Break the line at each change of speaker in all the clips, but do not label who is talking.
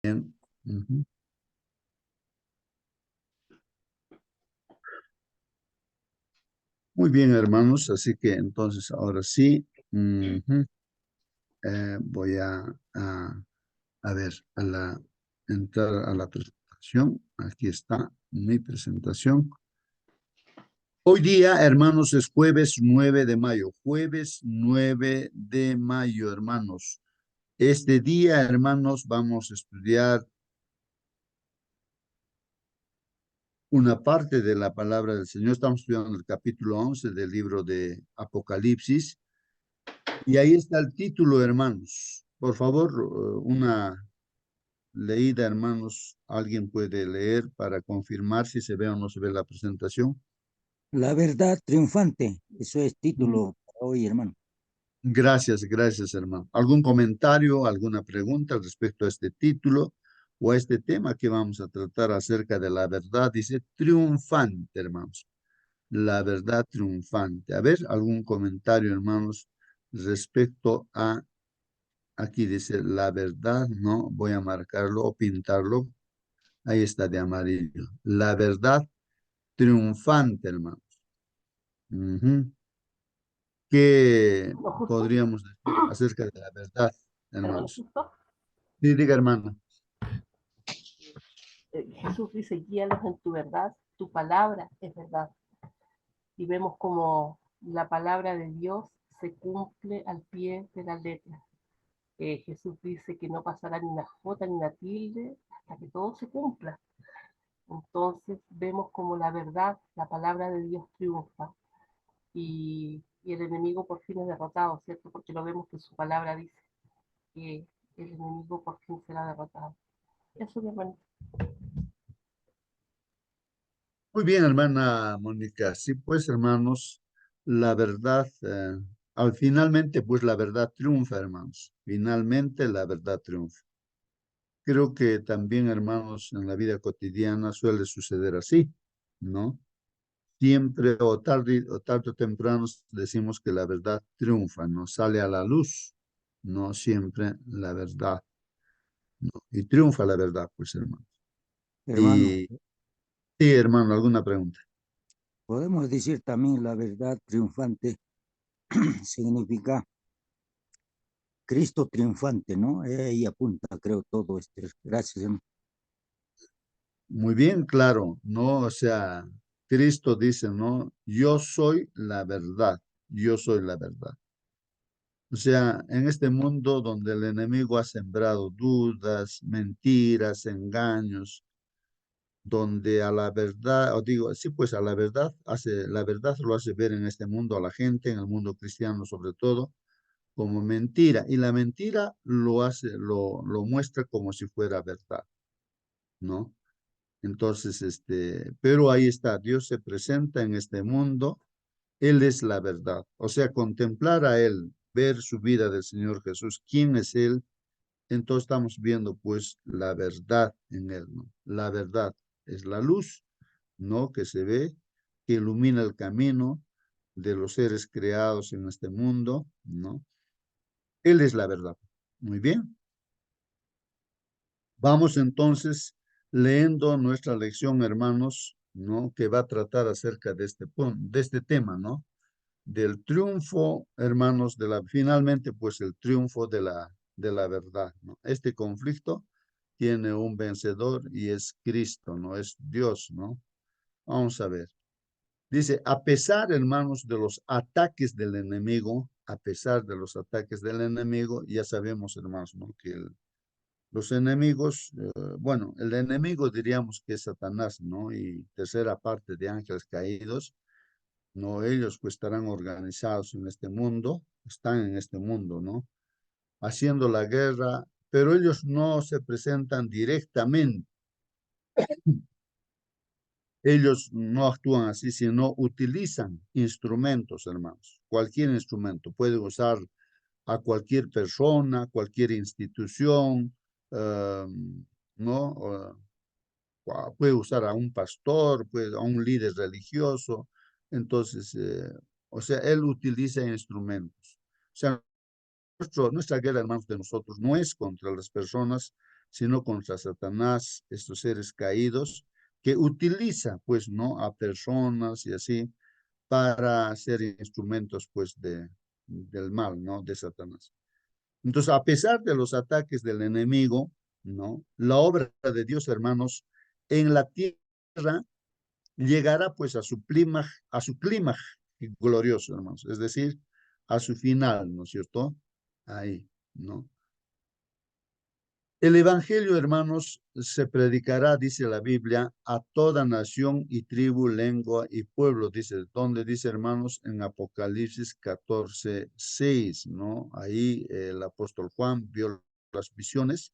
Bien. Ujú. Muy bien, hermanos. Así que entonces ahora sí, voy a ver, entrar a la presentación. Aquí está mi presentación. Hoy día, hermanos, es jueves 9 de mayo. Jueves 9 de mayo, hermanos. Este día, hermanos, vamos a estudiar una parte de la palabra del Señor. Estamos estudiando el capítulo 11 del libro de Apocalipsis. Y ahí está el título, hermanos. Por favor, una leída, hermanos. ¿Alguien puede leer para confirmar si se ve o no se ve la presentación?
La verdad triunfante, eso es
Mm.
título para hoy, hermano.
Gracias, gracias, hermano. ¿Algún comentario, alguna pregunta respecto a este título o a este tema que vamos a tratar acerca de la verdad? Dice triunfante, hermanos. La verdad triunfante. A ver, algún comentario, hermanos, respecto a. Aquí dice la verdad, no voy a marcarlo o pintarlo. Ahí está de amarillo. La verdad triunfante, hermanos. Ujú. ¿Qué
Lo justo,
podríamos decir acerca de la verdad, hermanos? Sí, diga, hermano.
Jesús dice, guíalos en tu verdad, tu palabra es verdad. Y vemos como la palabra de Dios se cumple al pie de la letra. Jesús dice que no pasará ni una jota ni una tilde hasta que todo se cumpla. Entonces vemos como la verdad, la palabra de Dios triunfa y el enemigo por fin es derrotado, ¿cierto? Porque lo vemos que su palabra dice que el enemigo por fin será derrotado. Eso, mi hermano.
Muy bien, hermana Mónica. Sí, pues, hermanos, la verdad, al finalmente, pues la verdad triunfa, hermanos. Finalmente la verdad triunfa. Creo que también, hermanos, en la vida cotidiana suele suceder así, ¿no? Siempre o tarde o temprano decimos que la verdad triunfa, no sale a la luz, no siempre la verdad, ¿no? Y triunfa la verdad, pues, hermano.
Hermano,
Y sí, hermano, ¿alguna pregunta?
podemos decir también la verdad triunfante significa Cristo triunfante, ¿no? Ahí apunta, creo, todo este. Gracias, hermano.
Muy bien, claro, ¿no? O sea, Cristo dice, ¿no? Yo soy la verdad, yo soy la verdad. O sea, en este mundo donde el enemigo ha sembrado dudas, mentiras, engaños, donde a la verdad, o digo, sí, pues a la verdad la verdad lo hace ver en este mundo a la gente, en el mundo cristiano sobre todo, como mentira, y la mentira lo muestra como si fuera verdad, ¿no? Entonces, pero ahí está, Dios se presenta en este mundo, Él es la verdad, o sea, contemplar a Él, ver su vida del Señor Jesús, quién es Él, entonces estamos viendo pues la verdad en Él, ¿no? La verdad es la luz, ¿no? Que se ve, que ilumina el camino de los seres creados en este mundo, ¿no? Él es la verdad. Muy bien. Vamos entonces leyendo nuestra lección, hermanos, ¿no? Que va a tratar acerca de este punto, de este tema, ¿no? Del triunfo, hermanos, finalmente, pues el triunfo de la verdad, ¿no? Este conflicto tiene un vencedor y es Cristo, ¿no? Es Dios, ¿no? Vamos a ver. Dice, a pesar, hermanos, de los ataques del enemigo, a pesar de los ataques del enemigo, ya sabemos, hermanos, ¿no? Que los enemigos, bueno, el enemigo diríamos que es Satanás, ¿no? Y tercera parte de ángeles caídos, ¿no? Ellos pues estarán organizados en este mundo, están en este mundo, ¿no? Haciendo la guerra, pero ellos no se presentan directamente. Ellos no actúan así, sino utilizan instrumentos, hermanos. Cualquier instrumento. Puede usar a cualquier persona, cualquier institución, ¿no? Puede usar a un pastor, a un líder religioso. Entonces, o sea, él utiliza instrumentos. O sea, nuestra guerra, hermanos, de nosotros no es contra las personas, sino contra Satanás, estos seres caídos, que utiliza, pues, ¿no? A personas y así, para ser instrumentos, pues, del mal, ¿no? De Satanás. Entonces, a pesar de los ataques del enemigo, ¿no? La obra de Dios, hermanos, en la tierra llegará pues a su clímax glorioso, hermanos, es decir, a su final, ¿no es cierto? Ahí, ¿no? El evangelio, hermanos, se predicará, dice la Biblia, a toda nación y tribu, lengua y pueblo, dice, donde dice, hermanos, en Apocalipsis 14:6, ¿no? Ahí el apóstol Juan vio las visiones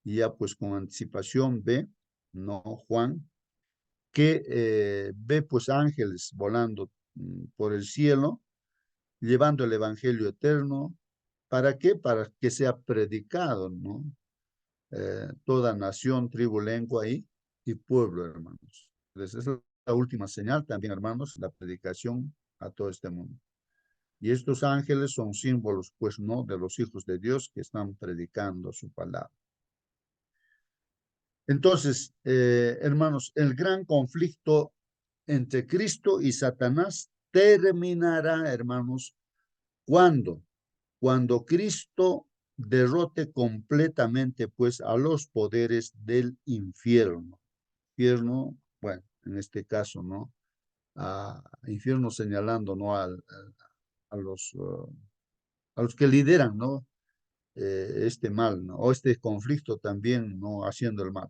y ya pues con anticipación ve, ¿no? Juan, que ve pues ángeles volando por el cielo, llevando el evangelio eterno. ¿Para qué? Para que sea predicado, ¿no? Toda nación, tribu, lengua y pueblo, hermanos. Entonces, esa es la última señal también, hermanos, la predicación a todo este mundo. Y estos ángeles son símbolos, pues, ¿no? De los hijos de Dios que están predicando su palabra. Entonces, hermanos, el gran conflicto entre Cristo y Satanás terminará, hermanos, ¿cuándo? Cuando Cristo derrote completamente, pues, a los poderes del infierno. Infierno, bueno, en este caso, ¿no? Infierno señalando, ¿no? A a los que lideran, ¿no? Este mal, ¿no? O este conflicto también, ¿no? Haciendo el mal.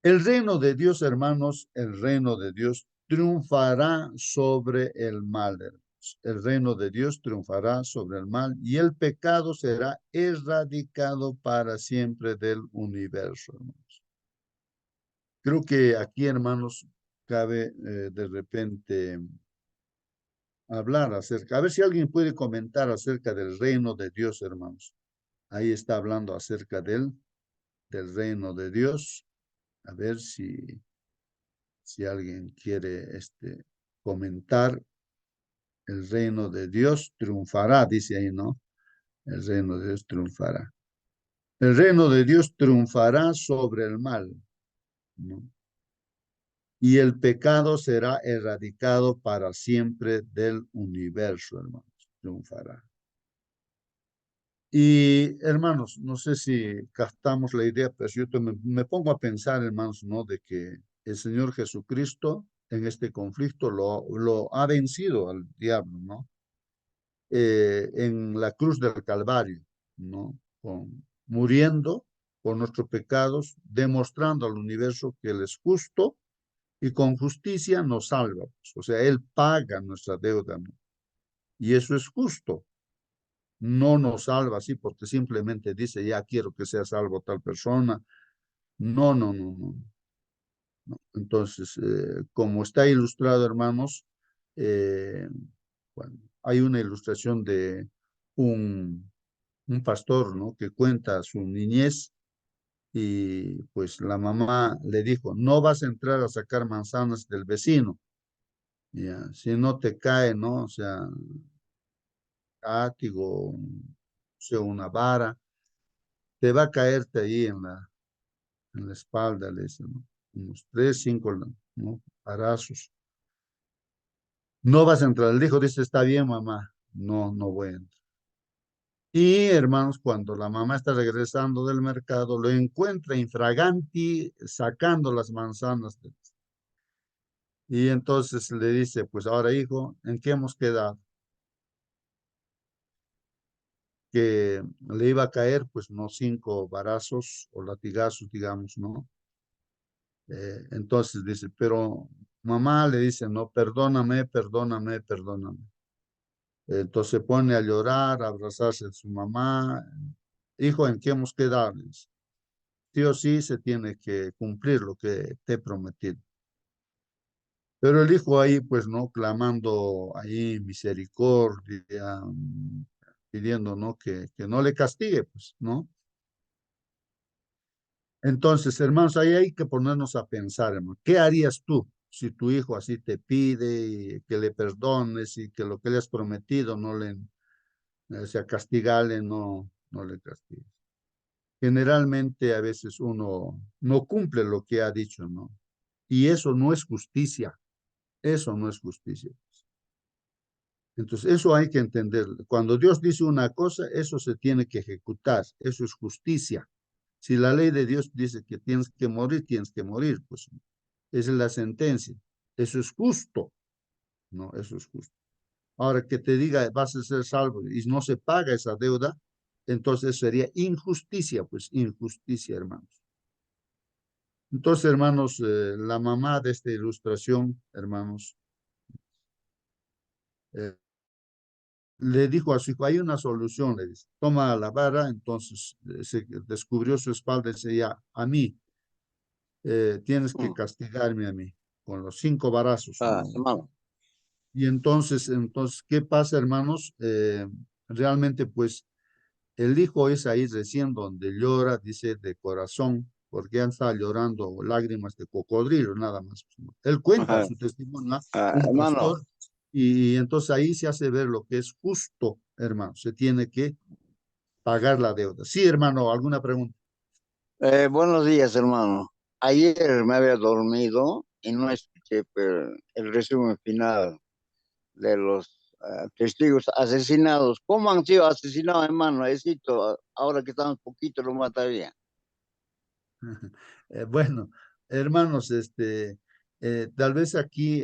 El reino de Dios, hermanos, el reino de Dios triunfará sobre el mal, hermanos. El reino de Dios triunfará sobre el mal y el pecado será erradicado para siempre del universo, hermanos. Creo que aquí, hermanos, cabe de repente hablar acerca, a ver si alguien puede comentar acerca del reino de Dios, hermanos. Ahí está hablando acerca del reino de Dios. A ver si alguien quiere comentar, el reino de Dios triunfará, dice ahí, ¿no? El reino de Dios triunfará. El reino de Dios triunfará sobre el mal, ¿no? Y el pecado será erradicado para siempre del universo, hermanos. Triunfará. Y hermanos, no sé si captamos la idea, pero yo me pongo a pensar, hermanos, ¿no? De que el Señor Jesucristo en este conflicto lo ha vencido al diablo, ¿no? En la cruz del Calvario, ¿no? Muriendo por nuestros pecados, demostrando al universo que Él es justo y con justicia nos salva. Pues. O sea, Él paga nuestra deuda, ¿no? Y eso es justo. No nos salva así porque simplemente dice, ya quiero que sea salvo tal persona. No, no, no, no. No. Entonces, como está ilustrado, hermanos, eh, bueno, hay una ilustración de un, un pastor, ¿no? Que cuenta su niñez y pues la mamá le dijo, no vas a entrar a sacar manzanas del vecino, ya, si no te cae, ¿no? O sea, látigo, o sea, una vara, te va a caerte ahí en la espalda, le dice, ¿no? Unos 3, 5, ¿no? Parazos. No vas a entrar. El hijo dice, está bien, mamá. No, no voy a entrar. Y hermanos, cuando la mamá está regresando del mercado, lo encuentra infraganti sacando las manzanas. Y entonces le dice, pues ahora hijo, ¿en qué hemos quedado? Que le iba a caer, pues no 5 varazos o latigazos, digamos, ¿no? Entonces dice, pero mamá le dice, no, perdóname, perdóname, perdóname. Entonces se pone a llorar, a abrazarse a su mamá. Hijo, ¿en qué hemos quedado? Sí o sí se tiene que cumplir lo que te he prometido. Pero el hijo ahí, pues, ¿no? Clamando ahí misericordia, pidiendo, ¿no? Que no le castigue, pues, ¿no? Entonces, hermanos, ahí hay que ponernos a pensar, hermano, ¿qué harías tú si tu hijo así te pide y que le perdones y que lo que le has prometido no le, sea, castigale, no le castigues? generalmente a veces uno no cumple lo que ha dicho, ¿no? Y eso no es justicia, eso no es justicia. Entonces, eso hay que entender. Cuando Dios dice una cosa, eso se tiene que ejecutar, eso es justicia. Si la ley de Dios dice que tienes que morir, pues esa es la sentencia. Eso es justo, ¿no? Eso es justo. Ahora que te diga, vas a ser salvo y no se paga esa deuda, entonces sería injusticia, pues injusticia, hermanos. Entonces, hermanos, la mamá de esta ilustración, hermanos, eh, le dijo a su hijo, hay una solución, le dice, toma la vara, entonces se descubrió su espalda y decía, a mí, tienes que
Mm.
castigarme a mí, con los 5 varazos,
Ah,
¿no?
hermano.
Y entonces, ¿qué pasa, hermanos? Realmente, pues, el hijo es ahí recién donde llora, dice, de corazón, porque ya está llorando lágrimas de cocodrilo, nada más. ¿No? Él cuenta
Ajá.
su testimonio a
Ah,
un
hermano,
pastor y entonces ahí se hace ver lo que es justo, hermano. Se tiene que pagar la deuda. Sí, hermano, ¿alguna pregunta?
buenos días, hermano. Ayer me había dormido y no escuché pero, el resumen final de los testigos asesinados. ¿Cómo han sido asesinados, hermano? Necesito, ahora que estamos poquito, lo mataría.
Bueno, hermanos, tal vez aquí,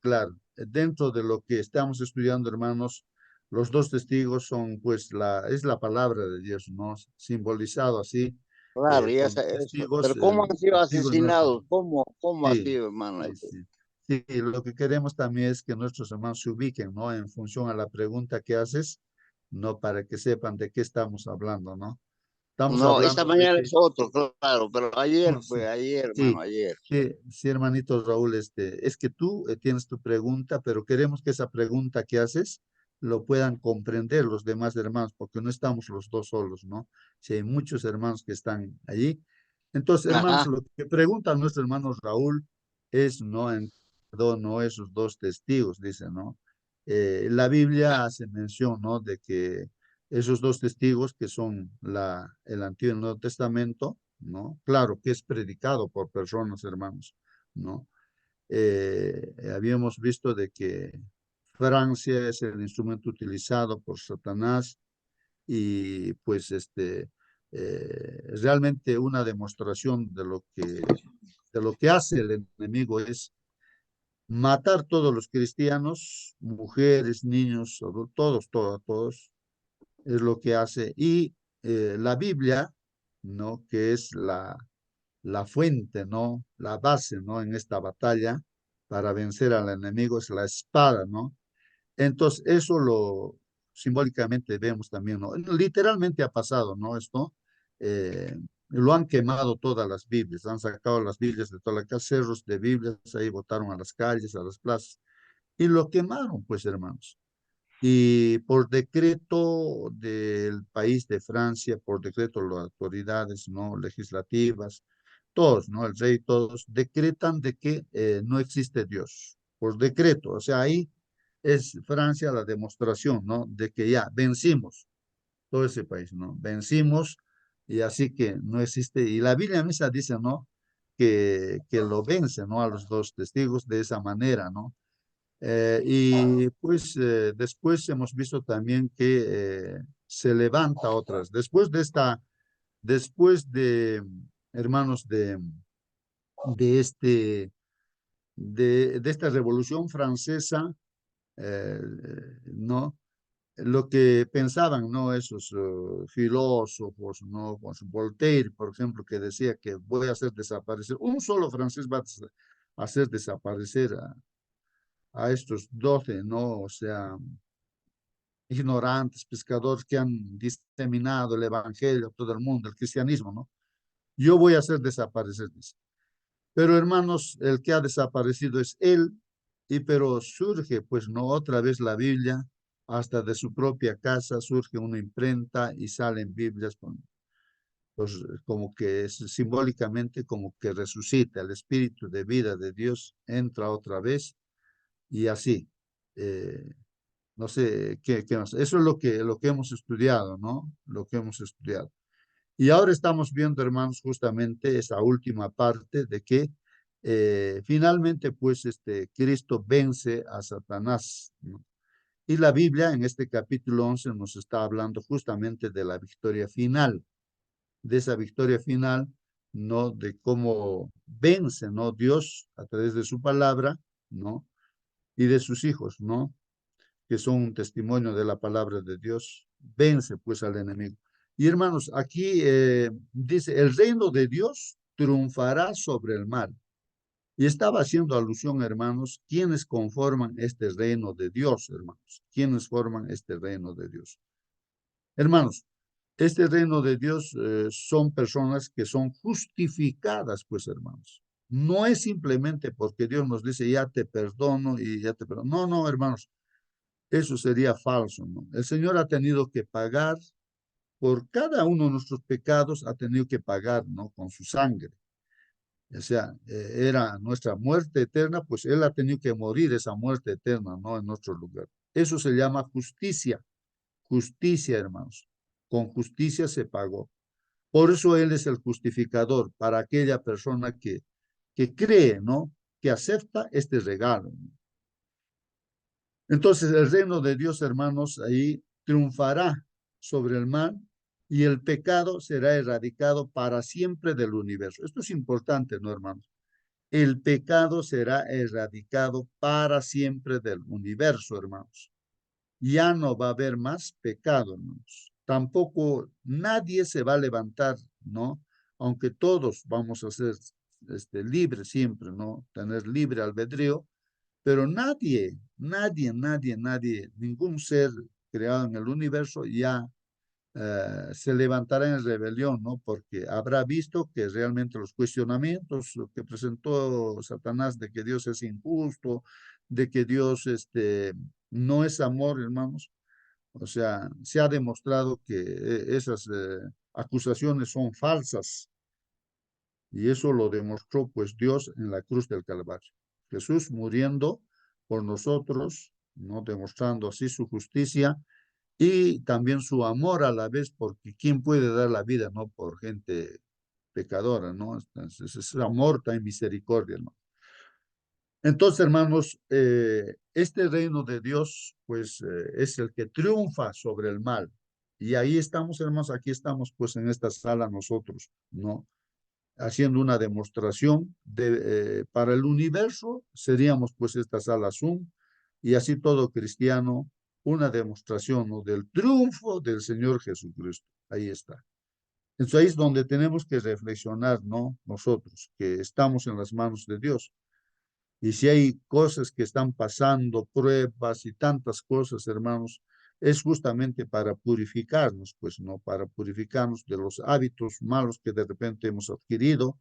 claro, dentro de lo que estamos estudiando, hermanos, los 2 testigos son, pues, es la palabra de Dios, ¿no? Simbolizado así,
Claro, ya
con
sé eso.
testigos,
Pero ¿cómo han sido
testigos nuestros.
asesinados? ¿Cómo ha
Sí,
sido, hermano?
sí, sí. Sí, lo que queremos también es que nuestros hermanos se ubiquen, ¿no? En función a la pregunta que haces, no para que sepan de qué estamos hablando, ¿no? Estamos
No, esta
hablando de
mañana
que
es otro, claro, pero ayer
no,
fue,
sí,
ayer, hermano,
sí,
ayer.
sí, sí, hermanito Raúl, es que tú tienes tu pregunta, pero queremos que esa pregunta que haces lo puedan comprender los demás hermanos, porque no estamos los dos solos, ¿no? Si hay muchos hermanos que están allí. Entonces, hermanos,
Ajá.
lo que pregunta nuestro hermano Raúl es, ¿no? En no esos 2 testigos, dice, ¿no? La Biblia hace mención, ¿no? De que esos 2 testigos que son el Antiguo y el Nuevo Testamento, ¿no? Claro que es predicado por personas, hermanos, ¿no? Habíamos visto de que Francia es el instrumento utilizado por Satanás y pues realmente una demostración de lo que hace el enemigo es matar todos los cristianos, mujeres, niños, adultos, todos, es lo que hace. Y la Biblia, ¿no? Que es la fuente, ¿no? La base, ¿no? En esta batalla para vencer al enemigo es la espada, ¿no? Entonces, eso lo simbólicamente vemos también, ¿no? Literalmente ha pasado, ¿no? Esto, lo han quemado todas las Biblias, han sacado las Biblias de toda la casa, cerros de Biblias, ahí botaron a las calles, a las plazas, y lo quemaron, pues, hermanos. Y por decreto del país de Francia, por decreto de las autoridades, ¿no? Legislativas, todos, ¿no? El rey, todos, decretan de que no existe Dios, por decreto. O sea, ahí es Francia la demostración, ¿no? De que ya vencimos todo ese país, ¿no? Vencimos y así que no existe. Y la Biblia misma dice, ¿no? Que lo vence, ¿no? A los 2 testigos de esa manera, ¿no? Y pues después hemos visto también que se levanta otras. Después de, hermanos, de, este, de esta revolución francesa, eh, ¿no? Lo que pensaban, ¿no? Esos filósofos, ¿no? Pues Voltaire, por ejemplo, que decía que voy a hacer desaparecer, un solo francés va a hacer desaparecer a estos 12, ¿no? O sea, ignorantes, pescadores que han diseminado el evangelio a todo el mundo, el cristianismo, ¿no? Yo voy a hacer desaparecer, dice. Pero hermanos, el que ha desaparecido es él, y pero surge, pues no otra vez la Biblia, hasta de su propia casa surge una imprenta y salen Biblias con, pues, como que es simbólicamente como que resucita el espíritu de vida de Dios, entra otra vez y así. Eh, no sé qué más. Eso es lo que hemos estudiado, ¿no? Lo que hemos estudiado. Y ahora estamos viendo, hermanos, justamente esa última parte de que finalmente, pues, Cristo vence a Satanás, ¿no? Y la Biblia en este capítulo 11 nos está hablando justamente de la victoria final, de esa victoria final, ¿no? De cómo vence, ¿no? Dios a través de su palabra, ¿no? Y de sus hijos, ¿no? Que son un testimonio de la palabra de Dios, vence pues al enemigo. Y hermanos, aquí dice, el reino de Dios triunfará sobre el mal. Y estaba haciendo alusión, hermanos, quienes conforman este reino de Dios, hermanos, quienes forman este reino de Dios. Hermanos, este reino de Dios son personas que son justificadas, pues, hermanos. No es simplemente porque Dios nos dice, ya te perdono y ya te perdono. No, no, hermanos, eso sería falso, ¿no? El Señor ha tenido que pagar por cada uno de nuestros pecados, ha tenido que pagar, ¿no? Con su sangre. O sea, era nuestra muerte eterna, pues Él ha tenido que morir esa muerte eterna, ¿no? En nuestro lugar. Eso se llama justicia. Justicia, hermanos. Con justicia se pagó. Por eso Él es el justificador para aquella persona que cree, ¿no? Que acepta este regalo, ¿no? Entonces el reino de Dios, hermanos, ahí triunfará sobre el mal y el pecado será erradicado para siempre del universo. Esto es importante, ¿no, hermanos? El pecado será erradicado para siempre del universo, hermanos. Ya no va a haber más pecado, hermanos. Tampoco nadie se va a levantar, ¿no? Aunque todos vamos a ser libres siempre, ¿no? Tener libre albedrío, pero nadie, ningún ser creado en el universo ya se levantará en rebelión, ¿no? Porque habrá visto que realmente los cuestionamientos que presentó Satanás de que Dios es injusto, de que Dios no es amor, hermanos. O sea, se ha demostrado que esas acusaciones son falsas y eso lo demostró pues Dios en la cruz del Calvario. Jesús muriendo por nosotros, ¿no? Demostrando así su justicia y también su amor a la vez, porque ¿quién puede dar la vida, no? Por gente pecadora, ¿no? Entonces, es amor, también misericordia, ¿no? Entonces, hermanos, este reino de Dios, pues, es el que triunfa sobre el mal. Y ahí estamos, hermanos, aquí estamos, pues, en esta sala nosotros, ¿no? Haciendo una demostración para el universo, seríamos, pues, esta sala Zoom, y así todo cristiano, una demostración, ¿no? Del triunfo del Señor Jesucristo. Ahí está. Entonces ahí es donde tenemos que reflexionar, ¿no? Nosotros, que estamos en las manos de Dios. Y si hay cosas que están pasando, pruebas y tantas cosas, hermanos, es justamente para purificarnos, pues, ¿no? Para purificarnos de los hábitos malos que de repente hemos adquirido.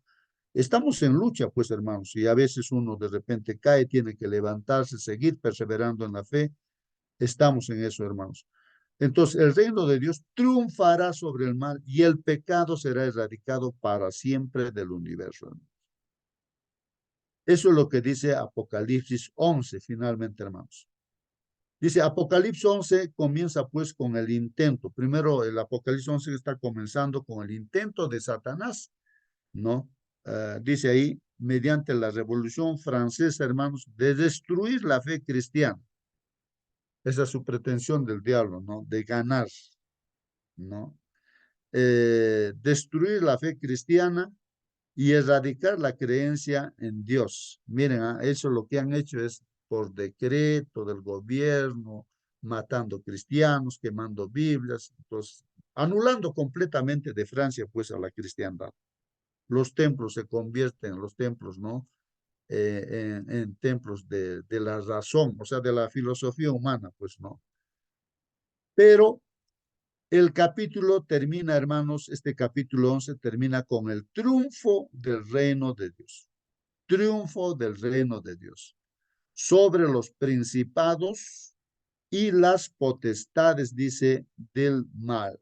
Estamos en lucha, pues, hermanos, y a veces uno de repente cae, tiene que levantarse, seguir perseverando en la fe. Estamos en eso, hermanos. Entonces, el reino de Dios triunfará sobre el mal y el pecado será erradicado para siempre del universo, hermanos. Eso es lo que dice Apocalipsis 11, finalmente, hermanos. Dice, Apocalipsis 11 comienza pues con el intento. Primero, el Apocalipsis 11 está comenzando con el intento de Satanás, ¿no? Dice ahí, mediante la Revolución Francesa, hermanos, de destruir la fe cristiana. Esa es su pretensión del diablo, ¿no? De ganar, ¿no? Destruir la fe cristiana y erradicar la creencia en Dios. Miren, eso lo que han hecho es por decreto del gobierno, matando cristianos, quemando Biblias, entonces, anulando completamente de Francia pues a la cristiandad. Los templos se convierten, los templos, ¿no? En templos de la razón, o sea, de la filosofía humana, pues no. Pero el capítulo termina, hermanos, este capítulo 11 termina con el triunfo del reino de Dios. Triunfo del reino de Dios sobre los principados y las potestades, dice, del mal.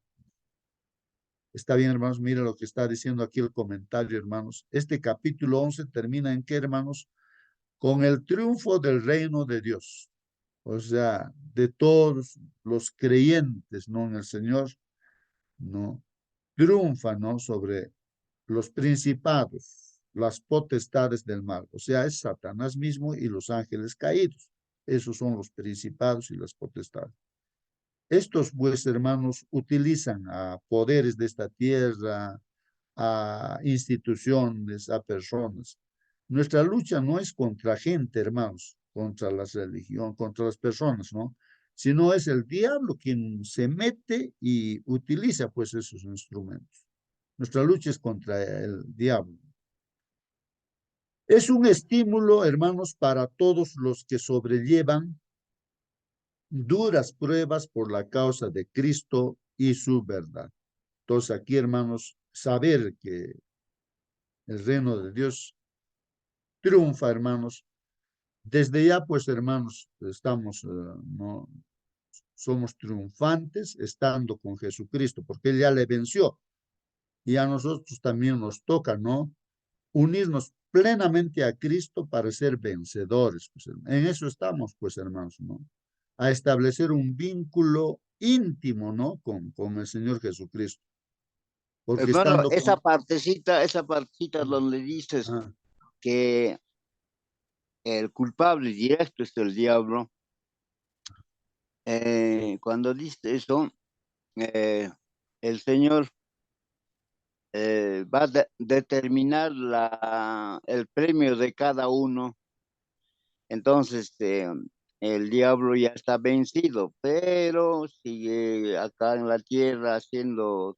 Está bien, hermanos, miren lo que está diciendo aquí el comentario, hermanos. Este capítulo 11 termina en qué, hermanos? Con el triunfo del reino de Dios. O sea, de todos los creyentes, ¿no? En el Señor, ¿no? triunfa, ¿no? Sobre los principados, las potestades del mal. O sea, es Satanás mismo y los ángeles caídos. Esos son los principados y las potestades. Estos, pues, hermanos, utilizan a poderes de esta tierra, a instituciones, a personas. Nuestra lucha no es contra gente, hermanos, contra la religión, contra las personas, ¿no? Sino es el diablo quien se mete y utiliza, pues, esos instrumentos. Nuestra lucha es contra el diablo. Es un estímulo, hermanos, para todos los que sobrellevan duras pruebas por la causa de Cristo y su verdad. Entonces aquí, hermanos, saber que el reino de Dios triunfa, hermanos. Desde ya, pues, hermanos, estamos, no, somos triunfantes estando con Jesucristo, porque Él ya le venció. Y a nosotros también nos toca, ¿no? Unirnos plenamente a Cristo para ser vencedores. Pues, en eso estamos, pues, hermanos, ¿no? A establecer un vínculo íntimo, ¿no? Con el Señor Jesucristo. Porque
Hermano,
estando con...
esa partecita donde dices
Ah,
que el culpable directo es el diablo, cuando dice eso, eh, el Señor va a determinar el premio de cada uno. Entonces, el diablo ya está vencido, pero sigue acá en la tierra haciendo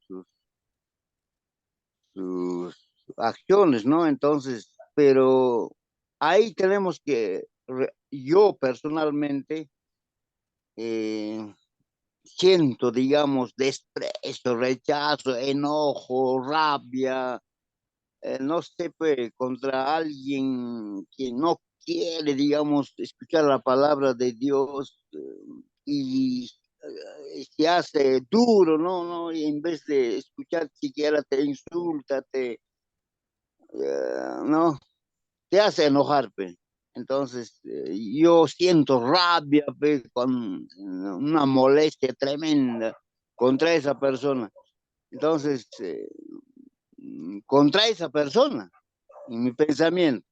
sus acciones, ¿no? Entonces, pero ahí tenemos que, yo personalmente, eh, siento, digamos, desprecio, rechazo, enojo, rabia, no sé, pues, contra alguien que no quiere, digamos, escuchar la palabra de Dios, y se hace duro, ¿no? ¿No? Y en vez de escuchar siquiera te insulta, no, te hace enojar, pues. Entonces, yo siento rabia, pues, con una molestia tremenda contra esa persona. Entonces, contra esa persona, en mi pensamiento.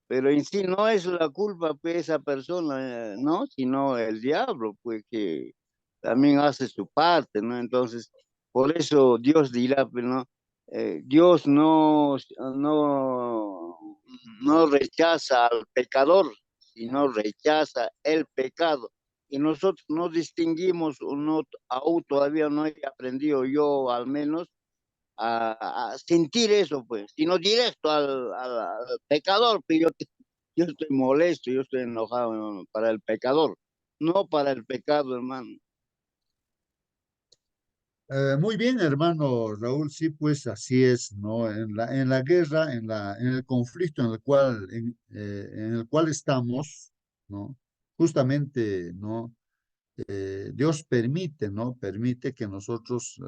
Pero en sí no es la culpa de esa persona, ¿no? Sino el diablo, pues que también hace su parte, ¿no? Entonces, por eso Dios dirá, pues, ¿no? Dios no rechaza al pecador, sino rechaza el pecado. Y nosotros no distinguimos, o no, aún todavía no he aprendido yo al menos, a sentir eso, pues, sino directo al pecador. Pues yo estoy molesto, yo estoy enojado, ¿no? Para el pecador, no para el pecado, hermano.
muy bien, hermano Raúl, sí, pues así es, ¿no? En la guerra, en el conflicto en el cual estamos, ¿no? Justamente, ¿no? Dios permite, ¿no? Permite que nosotros,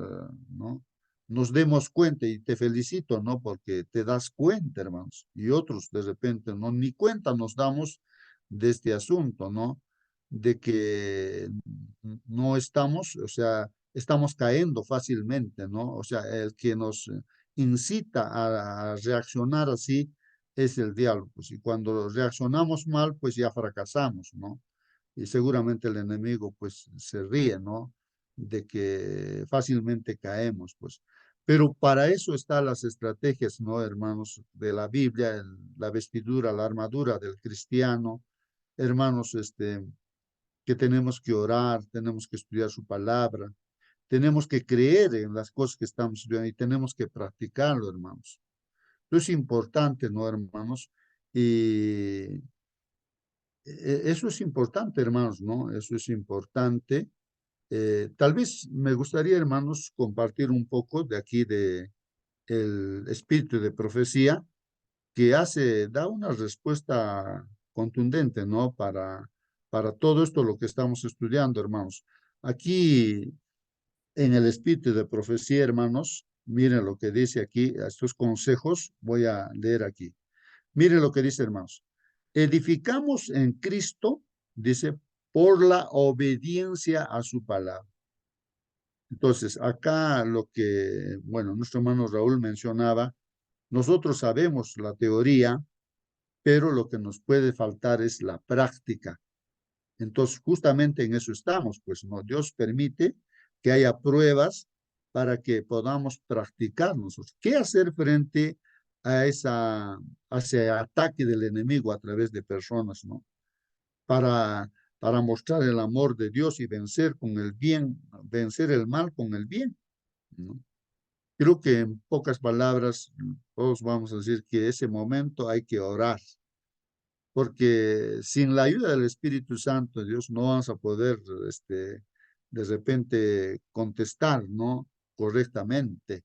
¿no? Nos demos cuenta y te felicito, ¿no? Porque te das cuenta, hermanos, y otros de repente, ¿no? Ni cuenta nos damos de este asunto, ¿no? De que no estamos, o sea, estamos cayendo fácilmente, ¿no? O sea, el que nos incita a reaccionar así es el diablo, pues, y cuando reaccionamos mal, pues ya fracasamos, ¿no? Y seguramente el enemigo pues se ríe, ¿no? De que fácilmente caemos, pues. Pero para eso están las estrategias, ¿no, hermanos? De la Biblia, la vestidura, la armadura del cristiano, hermanos, que tenemos que orar, tenemos que estudiar su palabra, tenemos que creer en las cosas que estamos estudiando y tenemos que practicarlo, hermanos. Eso es importante, ¿no, hermanos? Y eso es importante, hermanos, ¿no? Eso es importante. Tal vez me gustaría, hermanos, compartir un poco de aquí de el espíritu de profecía que da una respuesta contundente, ¿no? Para todo esto lo que estamos estudiando, hermanos. Aquí en el espíritu de profecía, hermanos, miren lo que dice aquí, estos consejos, voy a leer aquí. Miren lo que dice, hermanos. Edificamos en Cristo, dice, por la obediencia a su palabra. Entonces, acá lo que, bueno, nuestro hermano Raúl mencionaba, nosotros sabemos la teoría, pero lo que nos puede faltar es la práctica. Entonces, justamente en eso estamos, pues, ¿no? Dios permite que haya pruebas para que podamos practicar nosotros. ¿Qué hacer frente a ese ataque del enemigo a través de personas, ¿no? Para, para mostrar el amor de Dios y vencer con el bien, vencer el mal con el bien, ¿no? Creo que en pocas palabras, todos vamos a decir que ese momento hay que orar, porque sin la ayuda del Espíritu Santo, Dios, no vamos a poder, de repente contestar, ¿no? Correctamente.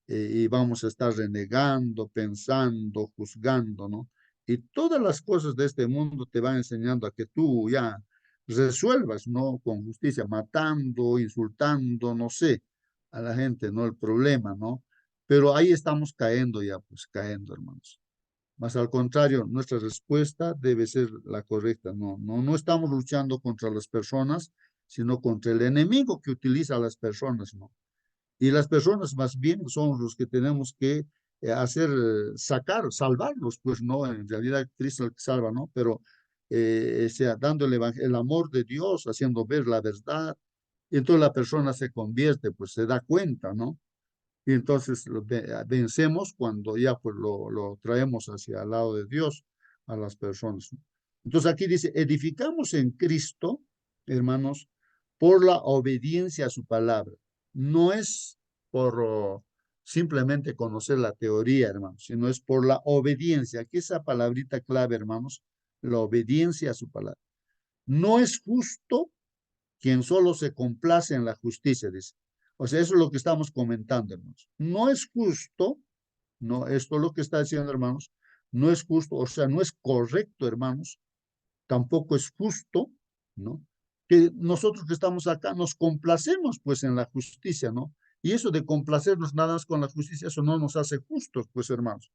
Y vamos a estar renegando, pensando, juzgando, ¿no? Y todas las cosas de este mundo te van enseñando a que tú ya resuelvas, ¿no? Con justicia, matando, insultando, no sé, a la gente, ¿no? El problema, ¿no? Pero ahí estamos cayendo ya, pues cayendo, hermanos. Más al contrario, nuestra respuesta debe ser la correcta. No estamos luchando contra las personas, sino contra el enemigo que utiliza a las personas, ¿no? Y las personas más bien son los que tenemos que hacer, sacar, salvarlos, pues no, en realidad Cristo es el que salva, ¿no? Pero, o sea, dando el amor de Dios, haciendo ver la verdad, y entonces la persona se convierte, pues se da cuenta, ¿no? Y entonces vencemos cuando ya pues lo traemos hacia el lado de Dios a las personas, ¿no? Entonces aquí dice, edificamos en Cristo, hermanos, por la obediencia a su palabra. No es por simplemente conocer la teoría, hermanos, sino es por la obediencia. Aquí esa palabrita clave, hermanos, la obediencia a su palabra. No es justo quien solo se complace en la justicia, dice. O sea, eso es lo que estamos comentando, hermanos. No es justo, no, esto es lo que está diciendo, hermanos, no es justo, o sea, no es correcto, hermanos, tampoco es justo, ¿no? Que nosotros que estamos acá nos complacemos, pues, en la justicia, ¿no? Y eso de complacernos nada más con la justicia, eso no nos hace justos, pues, hermanos.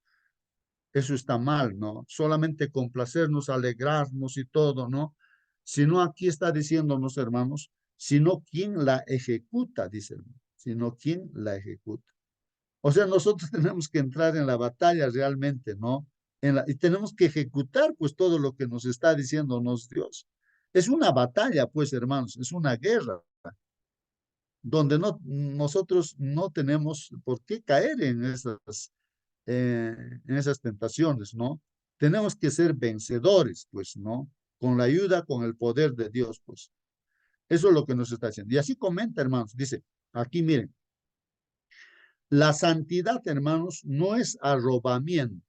Eso está mal, ¿no? Solamente complacernos, alegrarnos y todo, ¿no? Sino aquí está diciéndonos, hermanos, sino quién la ejecuta, dice, hermano, sino quién la ejecuta. O sea, nosotros tenemos que entrar en la batalla realmente, ¿no? Y tenemos que ejecutar, pues, todo lo que nos está diciéndonos Dios. Es una batalla, pues, hermanos, es una guerra, donde nosotros no tenemos por qué caer en esas tentaciones, ¿no? Tenemos que ser vencedores, pues, ¿no? Con la ayuda, con el poder de Dios, pues. Eso es lo que nos está haciendo. Y así comenta, hermanos, dice, aquí miren, la santidad, hermanos, no es arrobamiento,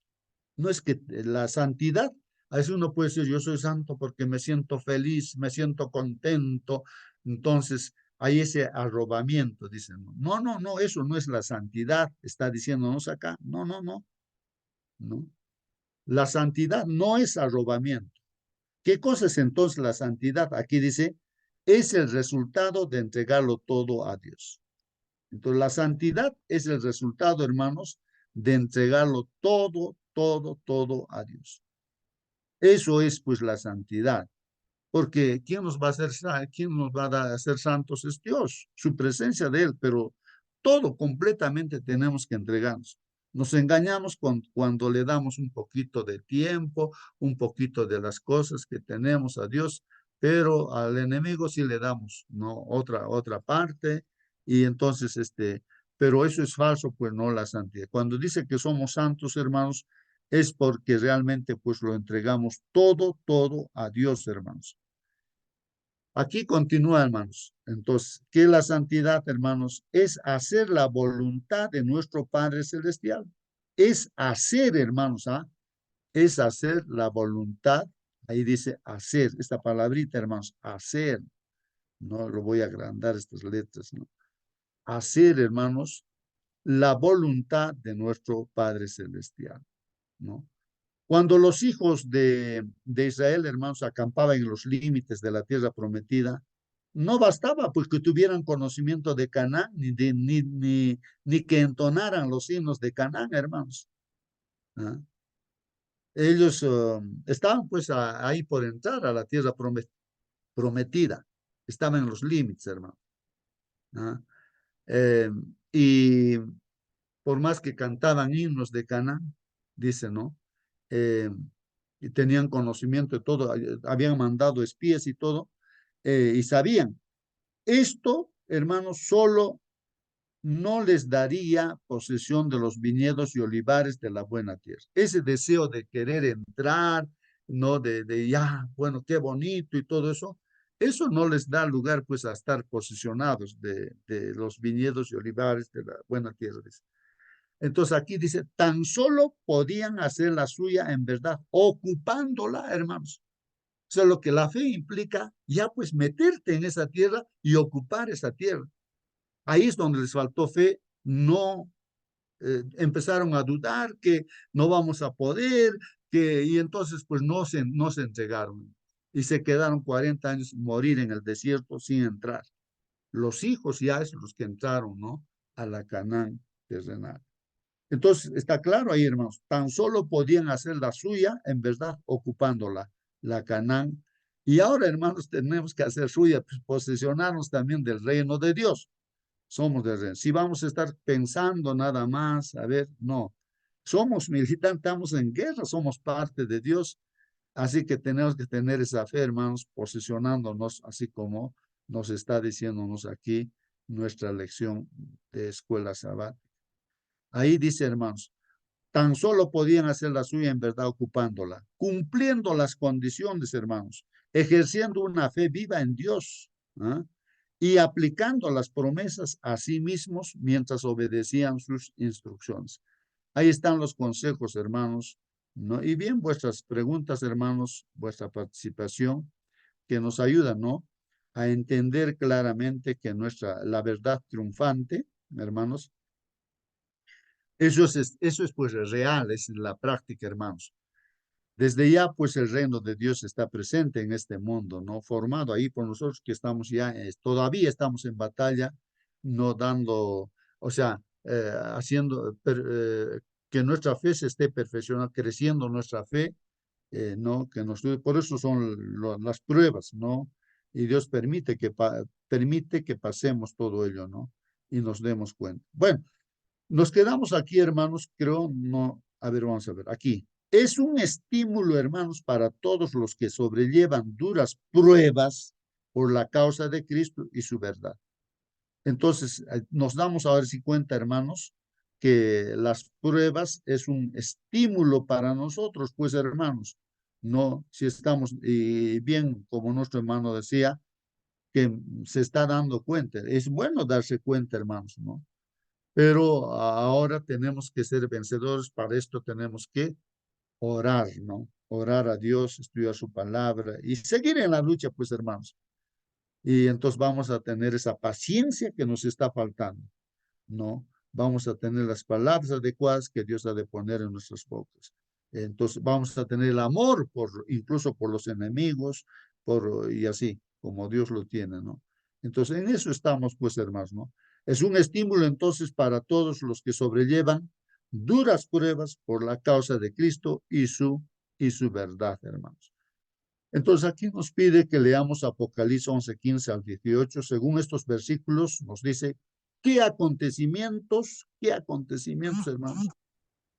no es que la santidad, a veces uno puede decir, yo soy santo porque me siento feliz, me siento contento, entonces hay ese arrobamiento, dicen. No, eso no es la santidad, está diciéndonos acá, no. La santidad no es arrobamiento. ¿Qué cosa es entonces la santidad? Aquí dice, es el resultado de entregarlo todo a Dios. Entonces, la santidad es el resultado, hermanos, de entregarlo todo a Dios. Eso es, pues, la santidad. Porque ¿quién nos va a hacer, quién nos va a hacer santos? Es Dios, su presencia de Él, pero todo completamente tenemos que entregarnos. Nos engañamos cuando le damos un poquito de tiempo, un poquito de las cosas que tenemos a Dios, pero al enemigo sí le damos, ¿no? Otra parte, y entonces, pero eso es falso, pues no la santidad. Cuando dice que somos santos, hermanos, es porque realmente pues lo entregamos todo a Dios, hermanos. Aquí continúa, hermanos. Entonces, ¿qué es la santidad, hermanos? Es hacer la voluntad de nuestro Padre Celestial. Es hacer, hermanos, ¿ah? Es hacer la voluntad. Ahí dice hacer, esta palabrita, hermanos, hacer. No lo voy a agrandar estas letras, ¿no? Hacer, hermanos, la voluntad de nuestro Padre Celestial, ¿no? Cuando los hijos de Israel, hermanos, acampaban en los límites de la tierra prometida, no bastaba pues que tuvieran conocimiento de Canaán, ni que entonaran los himnos de Canaán, hermanos. ¿Ah? Ellos estaban pues ahí por entrar a la tierra prometida. Estaban en los límites, hermanos. ¿Ah? Eh, y por más que cantaban himnos de Canaán, dice, ¿no? Y tenían conocimiento de todo, habían mandado espías y todo, y sabían. Esto, hermanos, solo no les daría posesión de los viñedos y olivares de la buena tierra. Ese deseo de querer entrar, no de ya, bueno, qué bonito y todo eso no les da lugar pues a estar posesionados de los viñedos y olivares de la buena tierra. Dice. Entonces aquí dice, tan solo podían hacer la suya en verdad, ocupándola, hermanos. O sea, lo que la fe implica, ya pues meterte en esa tierra y ocupar esa tierra. Ahí es donde les faltó fe, no empezaron a dudar que no vamos a poder, y entonces pues no se entregaron y se quedaron 40 años morir en el desierto sin entrar. Los hijos ya es los que entraron, ¿no? A la Canaán terrenal. Entonces, está claro ahí, hermanos, tan solo podían hacer la suya, en verdad, ocupándola, la Canaán. Y ahora, hermanos, tenemos que hacer suya, pues, posesionarnos también del reino de Dios. Somos del reino. Si vamos a estar pensando nada más, a ver, no. Somos militantes, estamos en guerra, somos parte de Dios. Así que tenemos que tener esa fe, hermanos, posicionándonos, así como nos está diciéndonos aquí nuestra lección de escuela sabática. Ahí dice, hermanos, tan solo podían hacer la suya en verdad ocupándola, cumpliendo las condiciones, hermanos, ejerciendo una fe viva en Dios, ¿ah? Y aplicando las promesas a sí mismos mientras obedecían sus instrucciones. Ahí están los consejos, hermanos, ¿no? Y bien, vuestras preguntas, hermanos, vuestra participación, que nos ayuda, ¿no? A entender claramente que la verdad triunfante, hermanos, eso es pues real, es la práctica, hermanos. Desde ya, pues el reino de Dios está presente en este mundo, ¿no? Formado ahí por nosotros que estamos ya, todavía estamos en batalla, no dando, o sea, haciendo que nuestra fe se esté perfeccionando, creciendo nuestra fe, ¿no? Por eso son las pruebas, ¿no? Y Dios permite que pasemos todo ello, ¿no? Y nos demos cuenta. Bueno. Nos quedamos aquí, hermanos, creo, no, a ver, vamos a ver, aquí. Es un estímulo, hermanos, para todos los que sobrellevan duras pruebas por la causa de Cristo y su verdad. Entonces, nos damos a ver si cuenta, hermanos, que las pruebas es un estímulo para nosotros, pues, hermanos, no, si estamos, y bien, como nuestro hermano decía, que se está dando cuenta. Es bueno darse cuenta, hermanos, ¿no? Pero ahora tenemos que ser vencedores, para esto tenemos que orar, ¿no? Orar a Dios, estudiar su palabra y seguir en la lucha, pues hermanos. Y entonces vamos a tener esa paciencia que nos está faltando, ¿no? Vamos a tener las palabras adecuadas que Dios ha de poner en nuestras bocas. Entonces vamos a tener el amor incluso por los enemigos, y así, como Dios lo tiene, ¿no? Entonces en eso estamos, pues hermanos, ¿no? Es un estímulo entonces para todos los que sobrellevan duras pruebas por la causa de Cristo y su verdad, hermanos. Entonces aquí nos pide que leamos Apocalipsis 11:15 al 18. Según estos versículos nos dice, qué acontecimientos, hermanos,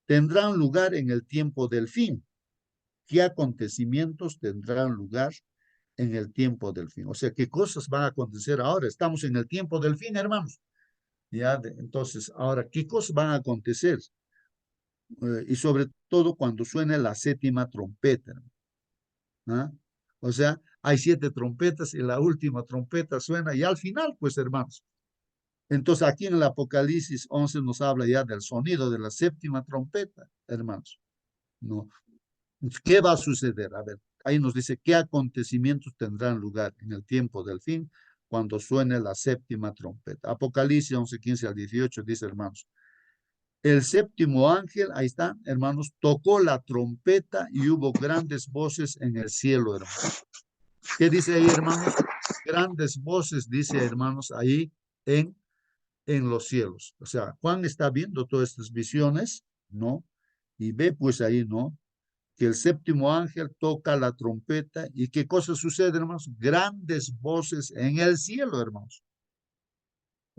tendrán lugar en el tiempo del fin? ¿Qué acontecimientos tendrán lugar en el tiempo del fin? O sea, ¿qué cosas van a acontecer ahora? Estamos en el tiempo del fin, hermanos. Entonces, ahora, ¿qué cosas van a acontecer? Y sobre todo cuando suene la séptima trompeta. ¿Ah? O sea, hay 7 trompetas y la última trompeta suena y al final, pues hermanos. Entonces aquí en el Apocalipsis 11 nos habla ya del sonido de la séptima trompeta, hermanos. ¿No? ¿Qué va a suceder? A ver, ahí nos dice qué acontecimientos tendrán lugar en el tiempo del fin cuando suene la séptima trompeta. Apocalipsis 11:15 al 18 dice, hermanos, el séptimo ángel, ahí está, hermanos, tocó la trompeta y hubo grandes voces en el cielo, hermanos. ¿Qué dice ahí, hermanos? Grandes voces, dice, hermanos, ahí en los cielos. O sea, Juan está viendo todas estas visiones, ¿no? Y ve pues ahí, ¿no? Que el séptimo ángel toca la trompeta y ¿qué cosa sucede, hermanos? Grandes voces en el cielo, hermanos.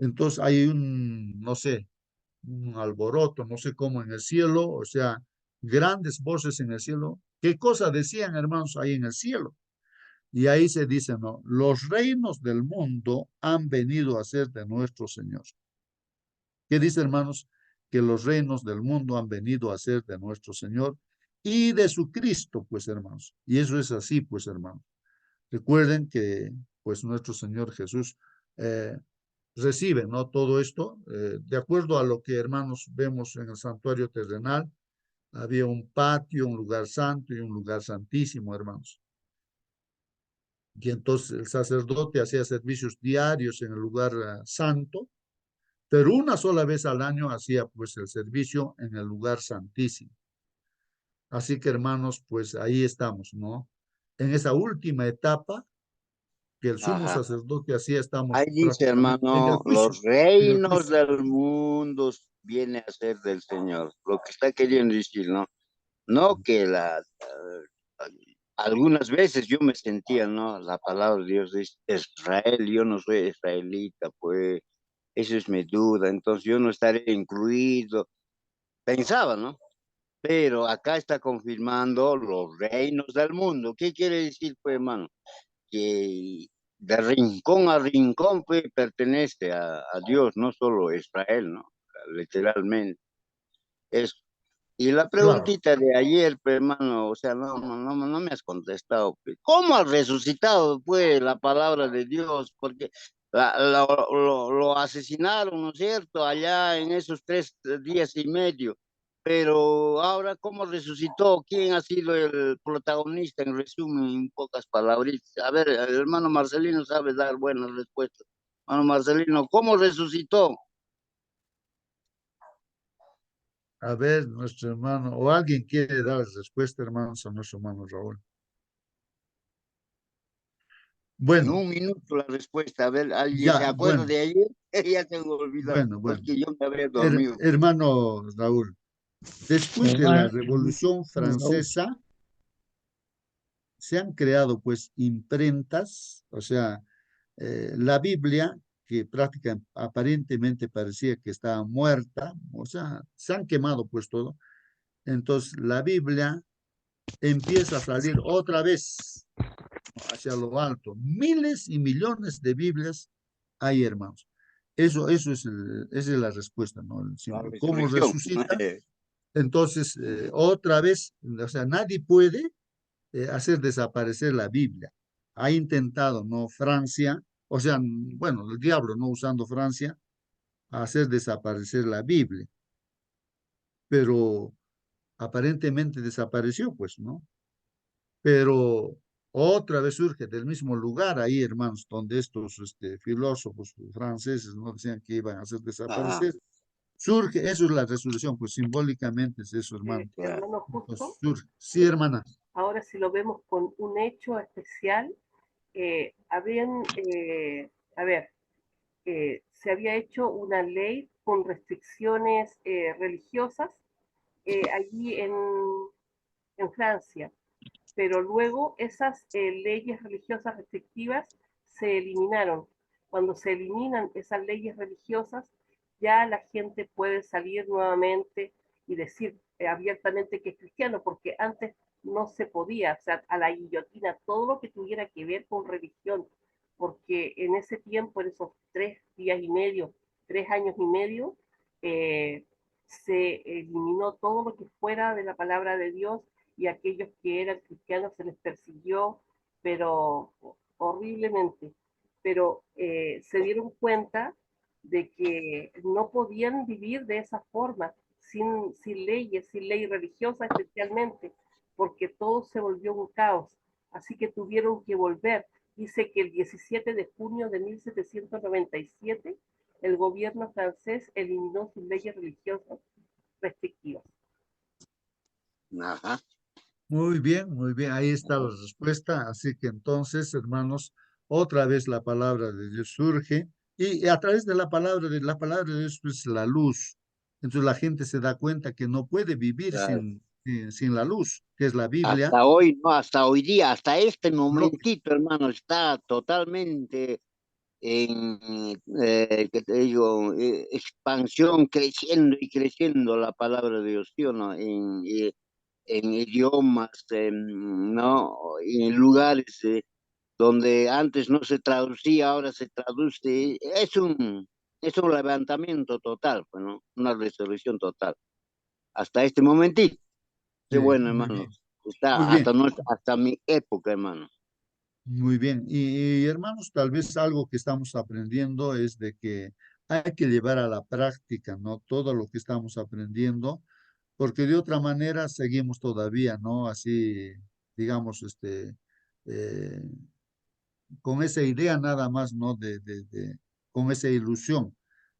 Entonces hay no sé, un alboroto, no sé cómo en el cielo, o sea, grandes voces en el cielo. ¿Qué cosa decían, hermanos, ahí en el cielo? Y ahí se dice, no, los reinos del mundo han venido a ser de nuestro Señor. ¿Qué dice, hermanos? Que los reinos del mundo han venido a ser de nuestro Señor y de su Cristo, pues, hermanos. Y eso es así, pues, hermanos. Recuerden que, pues, nuestro Señor Jesús recibe, ¿no? Todo esto, de acuerdo a lo que, hermanos, vemos en el santuario terrenal, había un patio, un lugar santo y un lugar santísimo, hermanos. Y entonces el sacerdote hacía servicios diarios en el lugar santo, pero una sola vez al año hacía pues el servicio en el lugar santísimo. Así que hermanos, pues ahí estamos, ¿no? En esa última etapa que el sumo
Ajá.
sacerdote hacía,
Ahí
estamos
dice,
prácticamente
hermano, los
en el
reinos
juicio.
del mundo viene a ser del Señor. Lo que está queriendo decir, ¿no? No que algunas veces yo me sentía, ¿no? La palabra de Dios es Israel, yo no soy israelita, pues eso es mi duda, entonces yo no estaré incluido. Pensaba, ¿no? Pero acá está confirmando los reinos del mundo. ¿Qué quiere decir, pues, hermano? Que de rincón a rincón, pues, pertenece a Dios, no solo a Israel, ¿no? Literalmente. Eso. Y la
Claro,
preguntita de ayer, pues, hermano, o sea, no me has contestado, pues. ¿Cómo has resucitado, pues, la palabra de Dios? Porque lo asesinaron, ¿no es cierto?, allá en esos 3 días y medio. Pero ahora, ¿cómo resucitó? ¿Quién ha sido el protagonista, en resumen, en pocas palabritas? A ver, el hermano Marcelino sabe dar buenas respuestas. Hermano Marcelino, ¿cómo resucitó?
a ver, nuestro hermano, o alguien quiere dar respuesta, hermanos, a nuestro hermano Raúl.
En
Bueno,
un minuto la respuesta. A ver, ¿alguien se
ya,
acuerda
bueno,
de ayer? Ya tengo olvidado,
bueno.
porque yo me había dormido.
Hermano Raúl, después de la
Hermano,
Revolución
Raúl,
Francesa, se han creado pues imprentas, o sea, la Biblia, que prácticamente aparentemente parecía que estaba muerta, o sea, se han quemado pues todo. Entonces la Biblia empieza a salir otra vez hacia lo alto. Miles y millones de Biblias hay, hermanos. Eso es esa es la respuesta, ¿no?
La
¿Cómo
resurrección.
resucita? Entonces, otra vez, o sea, nadie puede hacer desaparecer la Biblia. Ha intentado, ¿no? Francia, o sea, bueno, el diablo, ¿no? Usando Francia, hacer desaparecer la Biblia, pero aparentemente desapareció, pues, ¿no? Pero otra vez surge del mismo lugar ahí, hermanos, donde estos filósofos franceses no decían que iban a hacer
Ah,
desaparecer. Surge, eso es la resurrección, pues simbólicamente es eso, hermano.
claro.
Hermano,
Entonces
justo,
surge. Sí, hermana.
ahora si lo vemos con un hecho especial, habían, a ver, se había hecho una ley con restricciones religiosas allí en Francia, pero luego esas leyes religiosas restrictivas se eliminaron. Cuando se eliminan esas leyes religiosas, ya la gente puede salir nuevamente y decir abiertamente que es cristiano, porque antes no se podía, o sea, a la guillotina, todo lo que tuviera que ver con religión, porque en ese tiempo, en esos 3 días y medio, 3 años y medio, se eliminó todo lo que fuera de la palabra de Dios y aquellos que eran cristianos se les persiguió, pero horriblemente. Pero se dieron cuenta de que no podían vivir de esa forma, sin leyes, sin ley religiosa especialmente, porque todo se volvió un caos. Así que tuvieron que volver. Dice que el 17 de junio de 1797 el gobierno francés eliminó sus leyes religiosas restrictivas.
Ajá.
Muy bien, ahí está la respuesta. Así que entonces, hermanos, otra vez la palabra de Dios surge y a través de la palabra de Dios es la luz. Entonces la gente se da cuenta que no puede vivir
Claro.
sin la luz, que es la Biblia.
Hasta hoy, no, hasta hoy día, hasta este
Lo que-
momentito, hermano, está totalmente en, ¿qué te digo? Expansión, creciendo y creciendo la palabra de Dios, ¿sí o no? En idiomas, ¿no? En lugares donde antes no se traducía, ahora se traduce. Es un levantamiento total, pues, ¿no? Una resurrección total. Hasta este momentito. Qué
Sí,
bueno,
muy
hermano.
bien, muy
Está
bien,
hasta mi época, hermano.
muy bien. Y, hermanos, tal vez algo que estamos aprendiendo es de que hay que llevar a la práctica, ¿no? Todo lo que estamos aprendiendo, porque de otra manera seguimos todavía, ¿no? Así, digamos, eh, con esa idea nada más, ¿no? Con esa ilusión.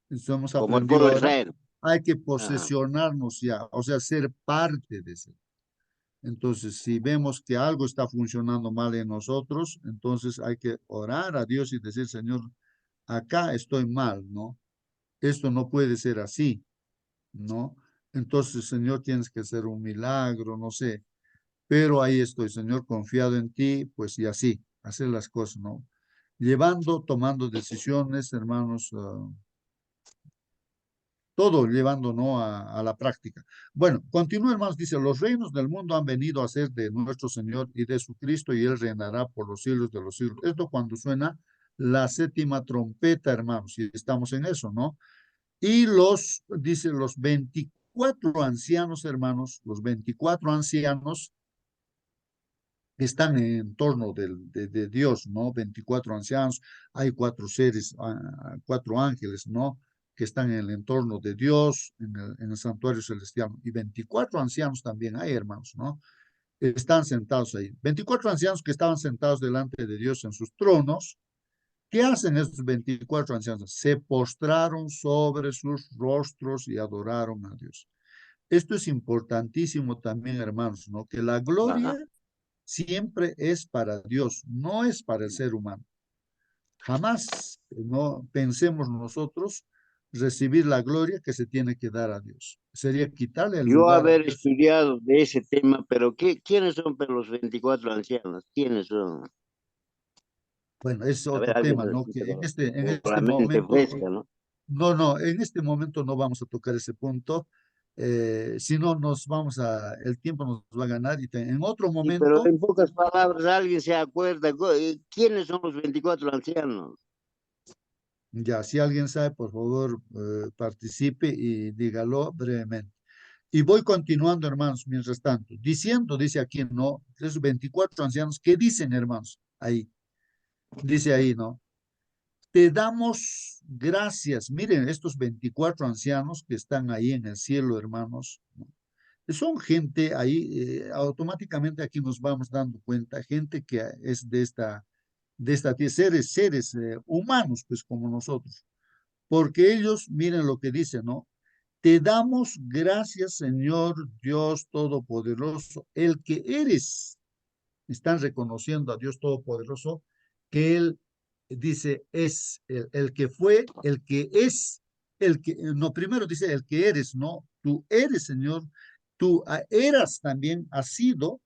Entonces hemos
Como el
aprendido
pueblo de
ahora,
Israel.
hay que
Ajá.
posesionarnos ya, o sea, ser parte de eso. Entonces, si vemos que algo está funcionando mal en nosotros, entonces hay que orar a Dios y decir, Señor, acá estoy mal, ¿no? Esto no puede ser así, ¿no? Entonces, Señor, tienes que hacer un milagro, no sé, pero ahí estoy, Señor, confiado en ti, pues y así, hacer las cosas, ¿no? Llevando, tomando decisiones, hermanos, todo llevando, ¿no? A la práctica. Bueno, continúa, hermanos, dice, los reinos del mundo han venido a ser de nuestro Señor y de su Cristo, y Él reinará por los siglos de los siglos. Esto cuando suena la séptima trompeta, hermanos, y estamos en eso, ¿no? Y dice, los 24 ancianos, hermanos, los 24 ancianos están en torno de Dios, ¿no? 24 ancianos, hay cuatro seres, cuatro ángeles, ¿no? Que están en el entorno de Dios, en el santuario celestial. Y 24 ancianos también hay, hermanos, ¿no? Están sentados ahí. 24 ancianos que estaban sentados delante de Dios en sus tronos. ¿Qué hacen estos 24 ancianos? Se postraron sobre sus rostros y adoraron a Dios. Esto es importantísimo también, hermanos, ¿no? Que la gloria
Ajá.
siempre es para Dios, no es para el ser humano. Jamás no pensemos nosotros recibir la gloria que se tiene que dar a Dios. Sería quitarle el
Yo
lugar a
haber
Dios.
estudiado de ese tema, pero ¿quiénes son pero los 24 ancianos? ¿Quiénes son?
Bueno, es
A ver,
otro
alguien
tema,
me
¿no? Que
explica
en
con la
este
mente
momento,
fresca, ¿no?
no, en este momento no vamos a tocar ese punto. Si no, el tiempo nos va a ganar y en otro
Sí, pero
momento,
en pocas palabras, alguien se acuerda, ¿quiénes son los 24 ancianos?
ya, si alguien sabe, por favor, participe y dígalo brevemente. Y voy continuando, hermanos, mientras tanto, diciendo, dice aquí, ¿no? Esos 24 ancianos, ¿qué dicen, hermanos? Ahí, dice ahí, ¿no? Te damos gracias. Miren, estos 24 ancianos que están ahí en el cielo, hermanos, ¿no? Son gente ahí, automáticamente aquí nos vamos dando cuenta, gente que es de esta tierra, seres humanos, pues como nosotros. Porque ellos, miren lo que dicen, ¿no? Te damos gracias, Señor Dios Todopoderoso, el que eres. Están reconociendo a Dios Todopoderoso, que Él dice es el que fue, el que es, no, primero dice el que eres, ¿no? Tú eres, Señor, tú eras también, has sido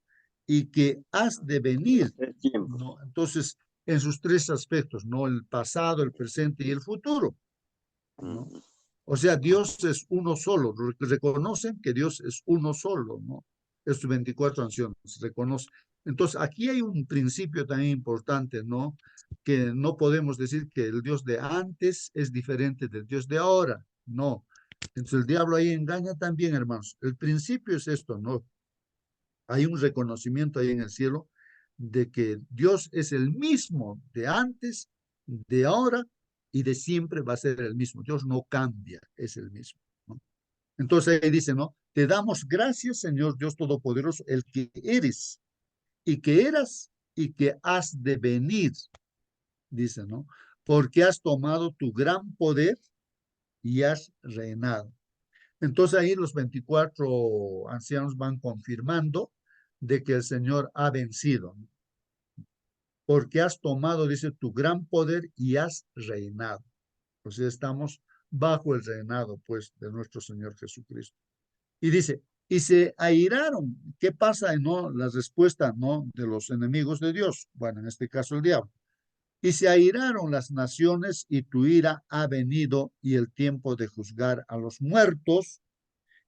y que has de venir,
Los tres tiempos.
¿no? Entonces, en sus tres aspectos, ¿no? El pasado, el presente y el futuro, ¿no?
Mm.
O sea, Dios es uno solo. Reconocen que Dios es uno solo, ¿no? Estos 24 ancianos reconocen. Entonces, aquí hay un principio también importante, ¿no? Que no podemos decir que el Dios de antes es diferente del Dios de ahora. No. Entonces, el diablo ahí engaña también, hermanos. El principio es esto, ¿no? Hay un reconocimiento ahí en el cielo de que Dios es el mismo de antes, de ahora y de siempre va a ser el mismo. Dios no cambia, es el mismo, ¿no? Entonces ahí dice, ¿no? Te damos gracias, Señor Dios Todopoderoso, el que eres y que eras y que has de venir, dice, ¿no? Porque has tomado tu gran poder y has reinado. Entonces ahí los 24 ancianos van confirmando de que el Señor ha vencido, ¿no? Porque has tomado, dice, tu gran poder y has reinado. O sea, estamos bajo el reinado, pues, de nuestro Señor Jesucristo. Y dice, y se airaron. ¿Qué pasa, no? La respuesta, ¿no? De los enemigos de Dios. Bueno, en este caso el diablo. Y se airaron las naciones y tu ira ha venido y el tiempo de juzgar a los muertos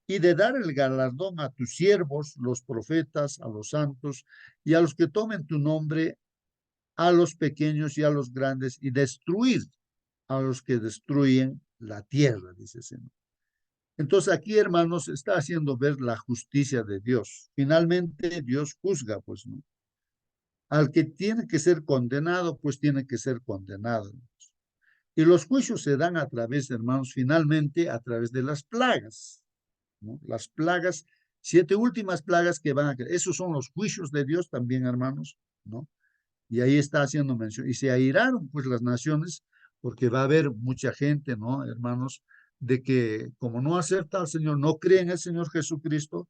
y de dar el galardón a tus siervos, los profetas, a los santos y a los que tomen tu nombre, a los pequeños y a los grandes, y destruir a los que destruyen la tierra, dice el Señor. Entonces aquí, hermanos, está haciendo ver la justicia de Dios. Finalmente Dios juzga, pues, ¿no? Al que tiene que ser condenado, pues tiene que ser condenado. Y los juicios se dan a través, hermanos, finalmente a través de las plagas, ¿no? Las plagas, 7 últimas plagas que van a caer. Esos son los juicios de Dios también, hermanos, ¿no? Y ahí está haciendo mención. Y se airaron, pues, las naciones, porque va a haber mucha gente, ¿no, hermanos? De que como no acepta al Señor, no cree en el Señor Jesucristo,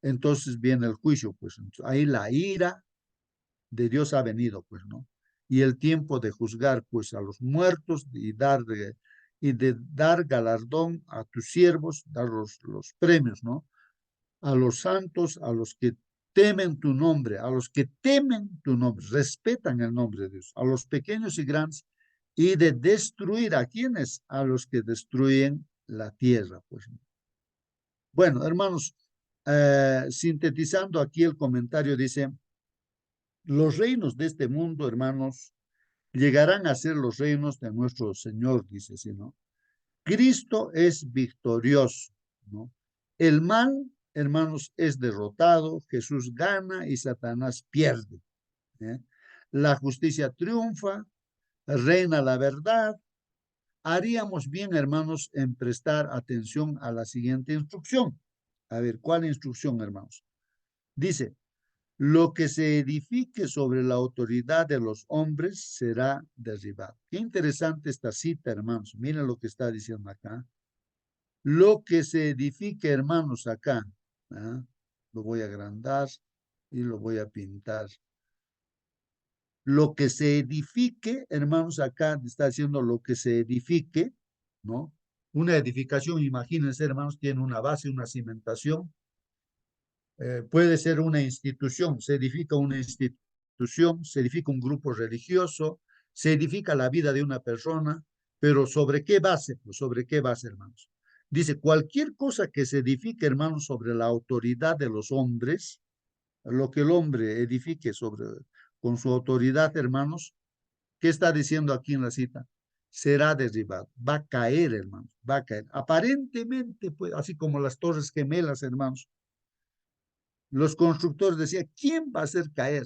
entonces viene el juicio, pues. Entonces, ahí la ira de Dios ha venido, pues, ¿no? Y el tiempo de juzgar, pues, a los muertos y de dar galardón a tus siervos, dar los premios, ¿no? A los santos, a los que temen tu nombre, a los que temen tu nombre, respetan el nombre de Dios, a los pequeños y grandes, y de destruir a quienes, a los que destruyen la tierra, pues. Bueno, hermanos, sintetizando aquí el comentario, dice, los reinos de este mundo, hermanos, llegarán a ser los reinos de nuestro Señor, dice así, ¿no? Cristo es victorioso, ¿no? El mal, hermanos, es derrotado, Jesús gana y Satanás pierde, ¿eh? La justicia triunfa, reina la verdad. Haríamos bien, hermanos, en prestar atención a la siguiente instrucción. A ver, ¿cuál instrucción, hermanos? Dice, lo que se edifique sobre la autoridad de los hombres será derribado. Qué interesante esta cita, hermanos. Miren lo que está diciendo acá. Lo que se edifique, hermanos, acá. ¿Ah? Lo voy a agrandar y lo voy a pintar. Lo que se edifique, hermanos, acá está diciendo lo que se edifique, ¿no? Una edificación, imagínense, hermanos, tiene una base, una cimentación. Puede ser una institución, se edifica una institución, se edifica un grupo religioso, se edifica la vida de una persona, pero ¿sobre qué base? Pues ¿sobre qué base, hermanos? Dice, cualquier cosa que se edifique, hermanos, sobre la autoridad de los hombres, lo que el hombre edifique con su autoridad, hermanos, ¿qué está diciendo aquí en la cita? Será derribado, va a caer, hermanos, va a caer. Aparentemente, pues, así como las torres gemelas, hermanos, los constructores decían, ¿quién va a hacer caer?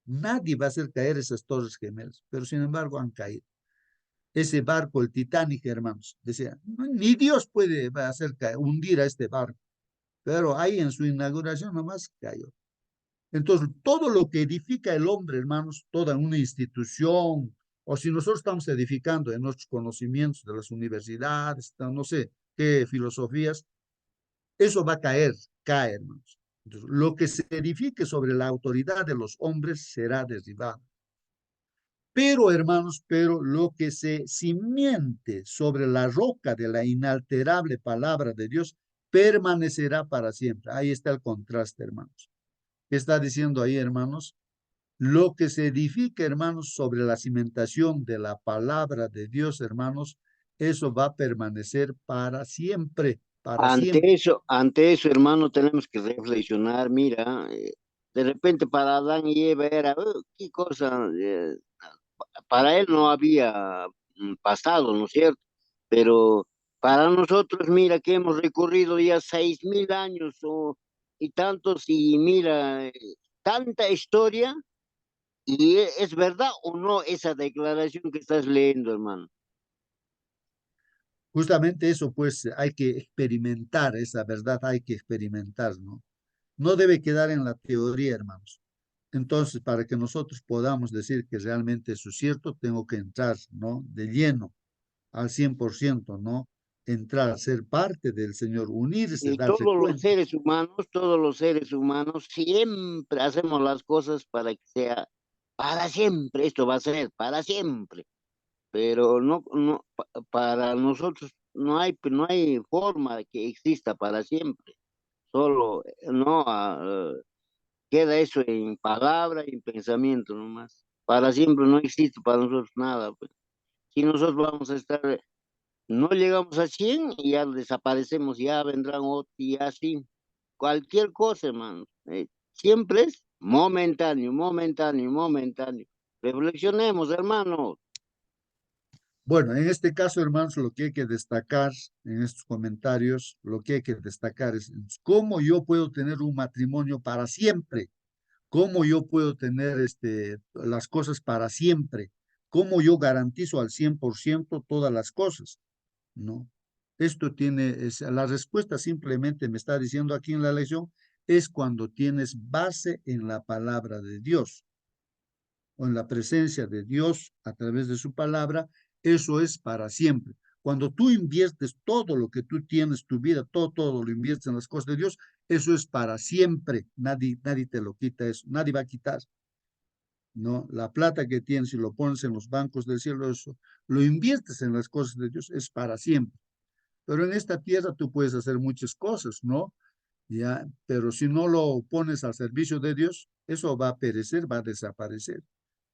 Nadie va a hacer caer esas torres gemelas, pero sin embargo han caído. Ese barco, el Titanic, hermanos, decía, ni Dios puede hacer caer, hundir a este barco, pero ahí en su inauguración nomás cayó. Entonces, todo lo que edifica el hombre, hermanos, toda una institución, o si nosotros estamos edificando en nuestros conocimientos de las universidades, no sé qué filosofías, eso va a caer, cae, hermanos. Entonces, lo que se edifique sobre la autoridad de los hombres será derribado. Pero, hermanos, pero lo que se cimiente sobre la roca de la inalterable palabra de Dios permanecerá para siempre. Ahí está el contraste, hermanos. ¿Qué está diciendo ahí, hermanos? Lo que se edifica, hermanos, sobre la cimentación de la palabra de Dios, hermanos, eso va a permanecer para siempre, para siempre.
Ante eso, hermano, tenemos que reflexionar. Mira, de repente para Adán y Eva era, qué cosa, para él no había pasado, ¿no es cierto? Pero para nosotros, mira que hemos recorrido ya 6000 años y tantos, y mira, tanta historia, y es verdad o no esa declaración que estás leyendo, hermano.
Justamente eso, pues hay que experimentar esa verdad, hay que experimentar, ¿no? No debe quedar en la teoría, hermanos. Entonces, para que nosotros podamos decir que realmente eso es cierto, tengo que entrar, ¿no? De lleno, al 100%, ¿no? Entrar, ser parte del Señor, unirse,
Y
darse cuenta.
todos los seres humanos, siempre hacemos las cosas para que sea para siempre. Esto va a ser para siempre. Pero para nosotros no hay forma de que exista para siempre. Solo, no, queda eso en palabra y en pensamiento nomás. para siempre no existe para nosotros nada, pues. Si nosotros vamos a estar, no llegamos a 100 y ya desaparecemos, ya vendrán otros y así. Cualquier cosa, hermano. Siempre es momentáneo, momentáneo, momentáneo. Reflexionemos, hermano.
Bueno, en este caso, hermanos, lo que hay que destacar en estos comentarios, lo que hay que destacar es cómo yo puedo tener un matrimonio para siempre, cómo yo puedo tener las cosas para siempre, cómo yo garantizo al 100% todas las cosas, ¿no? Esto la respuesta simplemente me está diciendo aquí en la lección, es cuando tienes base en la palabra de Dios o en la presencia de Dios a través de su palabra, eso es para siempre. Cuando tú inviertes todo lo que tú tienes, tu vida, todo lo inviertes en las cosas de Dios, eso es para siempre. Nadie te lo quita eso, nadie va a quitar. ¿No? La plata que tienes y lo pones en los bancos del cielo, eso, lo inviertes en las cosas de Dios, es para siempre. Pero en esta tierra tú puedes hacer muchas cosas, ¿no? Ya, pero si no lo pones al servicio de Dios, eso va a perecer, va a desaparecer.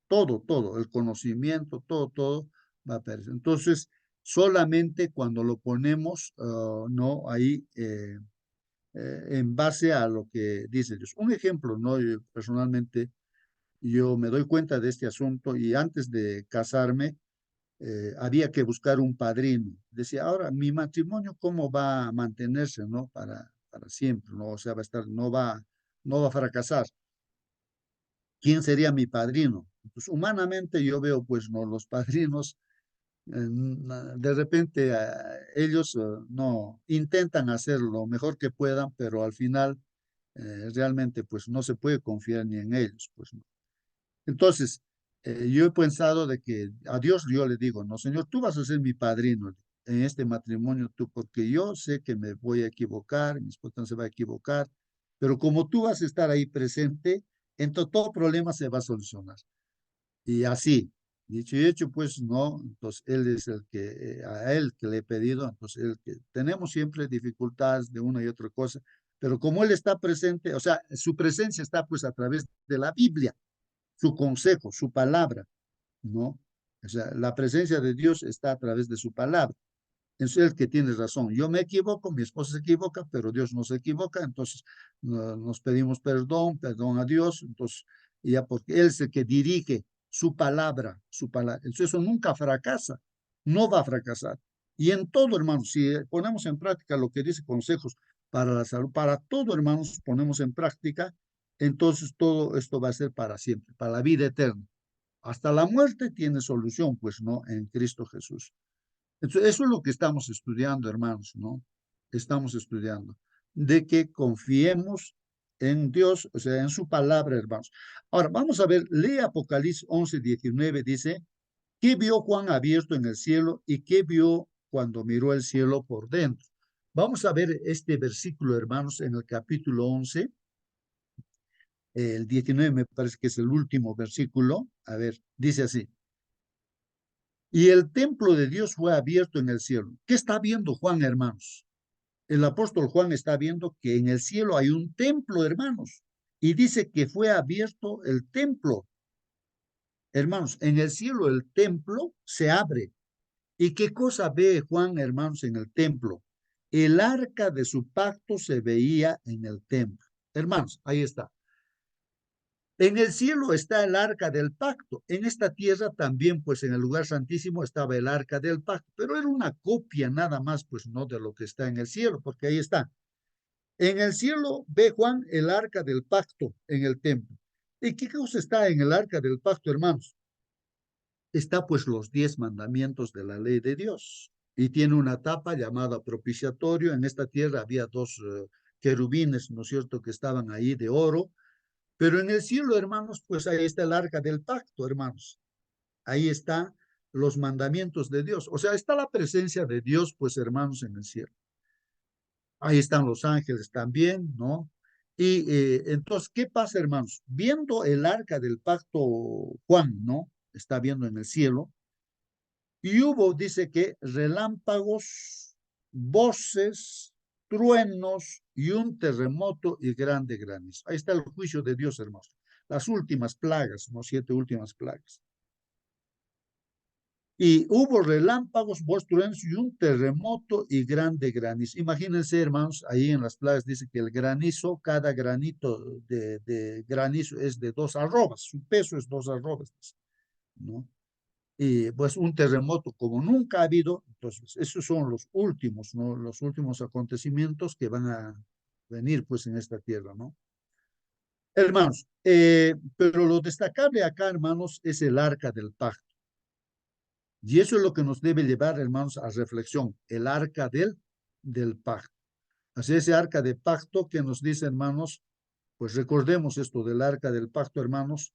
Todo, el conocimiento, todo va a perecer. Entonces, solamente cuando lo ponemos, ¿no? Ahí, en base a lo que dice Dios. Un ejemplo, ¿no? Yo, personalmente, yo me doy cuenta de este asunto y antes de casarme, había que buscar un padrino. Decía, ahora, mi matrimonio, ¿cómo va a mantenerse, ¿no? Para siempre, ¿no? O sea, va a estar, no va a fracasar. ¿Quién sería mi padrino? Pues humanamente yo veo, pues, no, los padrinos, de repente ellos no intentan hacer lo mejor que puedan, pero al final realmente, pues, no se puede confiar ni en ellos, pues, ¿no? Entonces, yo he pensado de que a Dios yo le digo, no, Señor, tú vas a ser mi padrino en este matrimonio, tú, porque yo sé que me voy a equivocar, mi esposa no se va a equivocar, pero como tú vas a estar ahí presente, entonces todo problema se va a solucionar. Y así, dicho y hecho, pues no, entonces él es el que, a él que le he pedido, entonces él que tenemos siempre dificultades de una y otra cosa, pero como él está presente, o sea, su presencia está pues a través de la Biblia, su consejo, su palabra, ¿no? O sea, la presencia de Dios está a través de su palabra. Es el que tiene razón. Yo me equivoco, mi esposa se equivoca, pero Dios no se equivoca, entonces nos pedimos perdón a Dios, entonces, ya porque Él es el que dirige su palabra, su palabra. Entonces eso nunca fracasa, no va a fracasar. Y en todo, hermanos, si ponemos en práctica lo que dice consejos para la salud, para todo, hermanos, ponemos en práctica, entonces todo esto va a ser para siempre, para la vida eterna. Hasta la muerte tiene solución, pues, ¿no? En Cristo Jesús. Entonces, eso es lo que estamos estudiando, hermanos, ¿no? Estamos estudiando, de que confiemos en Dios, o sea, en su palabra, hermanos. Ahora, vamos a ver, lee Apocalipsis 11:19, dice, ¿qué vio Juan abierto en el cielo y qué vio cuando miró el cielo por dentro? Vamos a ver este versículo, hermanos, en el capítulo 11, el 19 me parece que es el último versículo. A ver, dice así. Y el templo de Dios fue abierto en el cielo. ¿Qué está viendo Juan, hermanos? El apóstol Juan está viendo que en el cielo hay un templo, hermanos. Y dice que fue abierto el templo. Hermanos, en el cielo el templo se abre. ¿Y qué cosa ve Juan, hermanos, en el templo? El arca de su pacto se veía en el templo. Hermanos, ahí está. En el cielo está el arca del pacto. En esta tierra también, pues en el lugar santísimo estaba el arca del pacto, pero era una copia nada más, pues no de lo que está en el cielo, porque ahí está. En el cielo ve Juan el arca del pacto en el templo. ¿Y qué cosa está en el arca del pacto, hermanos? Está pues los 10 mandamientos de la ley de Dios. Y tiene una tapa llamada propiciatorio. En esta tierra había dos querubines, ¿no es cierto?, que estaban ahí de oro. Pero en el cielo, hermanos, pues ahí está el arca del pacto, hermanos. Ahí están los mandamientos de Dios. O sea, está la presencia de Dios, pues, hermanos, en el cielo. Ahí están los ángeles también, ¿no? Y entonces, ¿qué pasa, hermanos? Viendo el arca del pacto, Juan, ¿no? Está viendo en el cielo. Y hubo, dice que, relámpagos, voces, truenos y un terremoto y grande granizo. Ahí está el juicio de Dios, hermanos. las últimas plagas, ¿no? 7 últimas plagas. Y hubo relámpagos, voz, truenos y un terremoto y grande granizo. Imagínense, hermanos, ahí en las plagas dice que el granizo, cada granito de granizo es de 2 arrobas, su peso es 2 arrobas, ¿no? Y pues un terremoto como nunca ha habido. Entonces, esos son los últimos, ¿no? Los últimos acontecimientos que van a venir pues en esta tierra, ¿no? Hermanos, pero lo destacable acá, hermanos, es el arca del pacto. Y eso es lo que nos debe llevar, hermanos, a reflexión, el arca del pacto. Así ese arca de pacto que nos dice, hermanos, pues recordemos esto del arca del pacto, hermanos.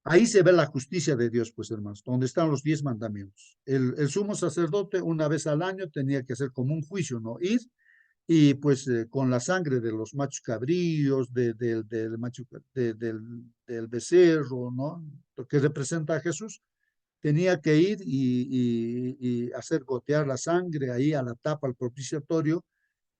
Ahí se ve la justicia de Dios, pues, hermanos, donde están los 10 mandamientos. El sumo sacerdote una vez al año tenía que hacer como un juicio, ¿no? Ir y pues con la sangre de los machos cabríos, del becerro, ¿no? Lo que representa a Jesús, tenía que ir y hacer gotear la sangre ahí a la tapa, al propiciatorio,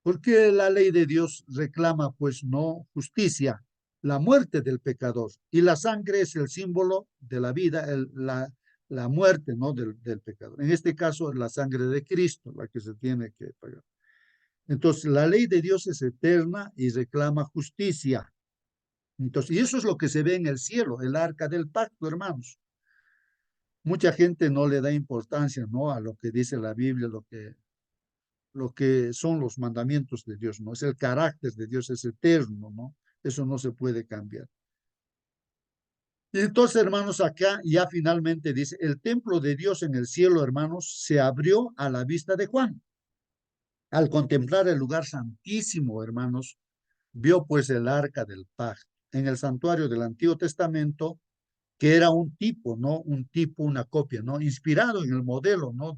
porque la ley de Dios reclama, pues, no justicia, la muerte del pecador. Y la sangre es el símbolo de la vida, la muerte, ¿no? Del pecador. En este caso, la sangre de Cristo, la que se tiene que pagar. Entonces, la ley de Dios es eterna y reclama justicia. Entonces, y eso es lo que se ve en el cielo, el arca del pacto, hermanos. Mucha gente no le da importancia, ¿no? A lo que dice la Biblia, lo que son los mandamientos de Dios, ¿no? Es el carácter de Dios, es eterno, ¿no? Eso no se puede cambiar. Y entonces, hermanos, acá ya finalmente dice, el templo de Dios en el cielo, hermanos, se abrió a la vista de Juan. Al contemplar el lugar santísimo, hermanos, vio pues el arca del pacto en el santuario del Antiguo Testamento, que era un tipo, ¿no? Un tipo, una copia, ¿no? Inspirado en el modelo, ¿no?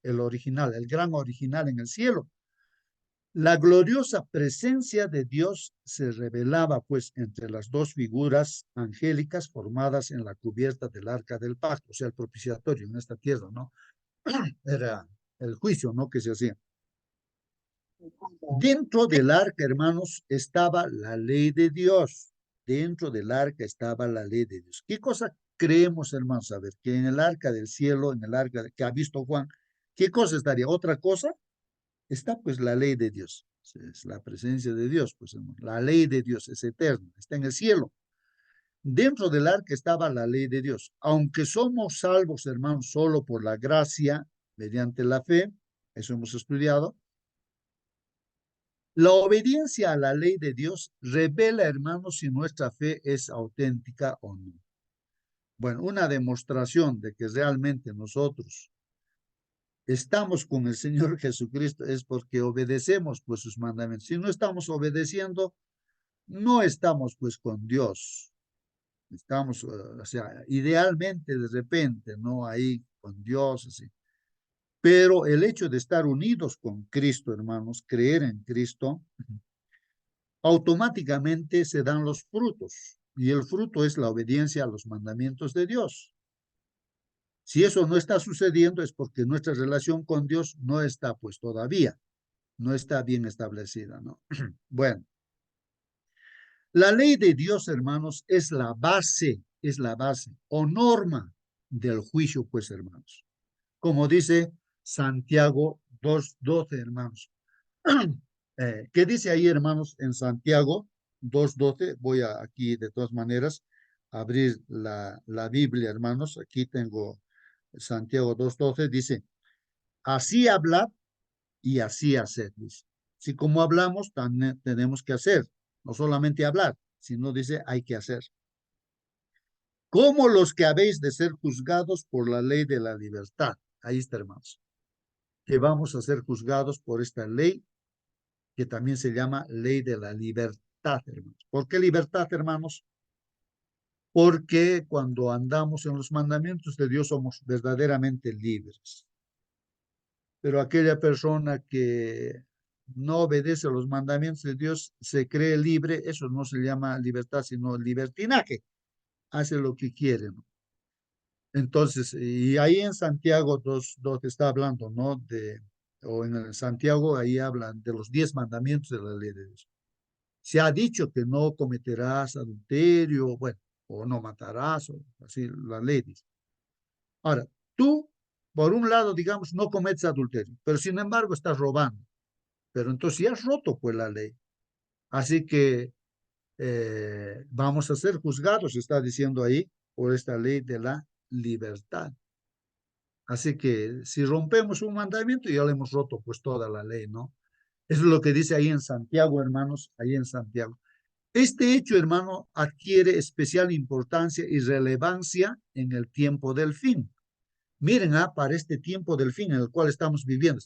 El original, el gran original en el cielo. La gloriosa presencia de Dios se revelaba pues entre las dos figuras angélicas formadas en la cubierta del arca del pacto, o sea, el propiciatorio en esta tierra, ¿no? Era el juicio, ¿no? Que se hacía. Dentro del arca, hermanos, estaba la ley de Dios. Dentro del arca estaba la ley de Dios. ¿Qué cosa creemos, hermanos? A ver, que en el arca del cielo, en el arca que ha visto Juan, ¿qué cosa estaría? ¿Otra cosa? Está pues la ley de Dios. Es la presencia de Dios, pues hermano. La ley de Dios es eterna, está en el cielo. Dentro del arca estaba la ley de Dios. Aunque somos salvos, hermanos, solo por la gracia, mediante la fe, eso hemos estudiado. La obediencia a la ley de Dios revela, hermanos, si nuestra fe es auténtica o no. Bueno, una demostración de que realmente nosotros estamos con el Señor Jesucristo es porque obedecemos pues sus mandamientos. Si no estamos obedeciendo, no estamos pues con Dios. Estamos, o sea, idealmente de repente, ¿no? Ahí con Dios, así. Pero el hecho de estar unidos con Cristo, hermanos, creer en Cristo, automáticamente se dan los frutos. Y el fruto es la obediencia a los mandamientos de Dios. Si eso no está sucediendo es porque nuestra relación con Dios no está pues todavía, no está bien establecida, ¿no? Bueno, la ley de Dios, hermanos, es la base o norma del juicio, pues, hermanos. Como dice Santiago 2:12, hermanos. ¿Qué dice ahí, hermanos, en Santiago 2:12? Voy a aquí, de todas maneras, abrir la Biblia, hermanos. Aquí tengo Santiago 2:12. Dice, así hablad y así haced. Dice. Si como hablamos, también tenemos que hacer. No solamente hablar, sino dice, hay que hacer. Como los que habéis de ser juzgados por la ley de la libertad. Ahí está, hermanos. Que vamos a ser juzgados por esta ley que también se llama ley de la libertad, hermanos. ¿Por qué libertad, hermanos? Porque cuando andamos en los mandamientos de Dios somos verdaderamente libres. Pero aquella persona que no obedece a los mandamientos de Dios se cree libre, eso no se llama libertad, sino libertinaje. Hace lo que quiere, ¿no? Entonces, y ahí en Santiago 2 está hablando, ¿no? O en el Santiago ahí hablan de los 10 mandamientos de la ley de Dios. Se ha dicho que no cometerás adulterio, bueno, o no matarás, o así la ley dice. Ahora, tú, por un lado, digamos, no cometes adulterio, pero sin embargo estás robando. Pero entonces ya has roto pues la ley. Así que vamos a ser juzgados, está diciendo ahí, por esta ley de la libertad. Así que si rompemos un mandamiento, ya le hemos roto pues toda la ley, ¿no? Eso es lo que dice ahí en Santiago, hermanos, ahí en Santiago. Este hecho, hermano, adquiere especial importancia y relevancia en el tiempo del fin. Miren, para este tiempo del fin en el cual estamos viviendo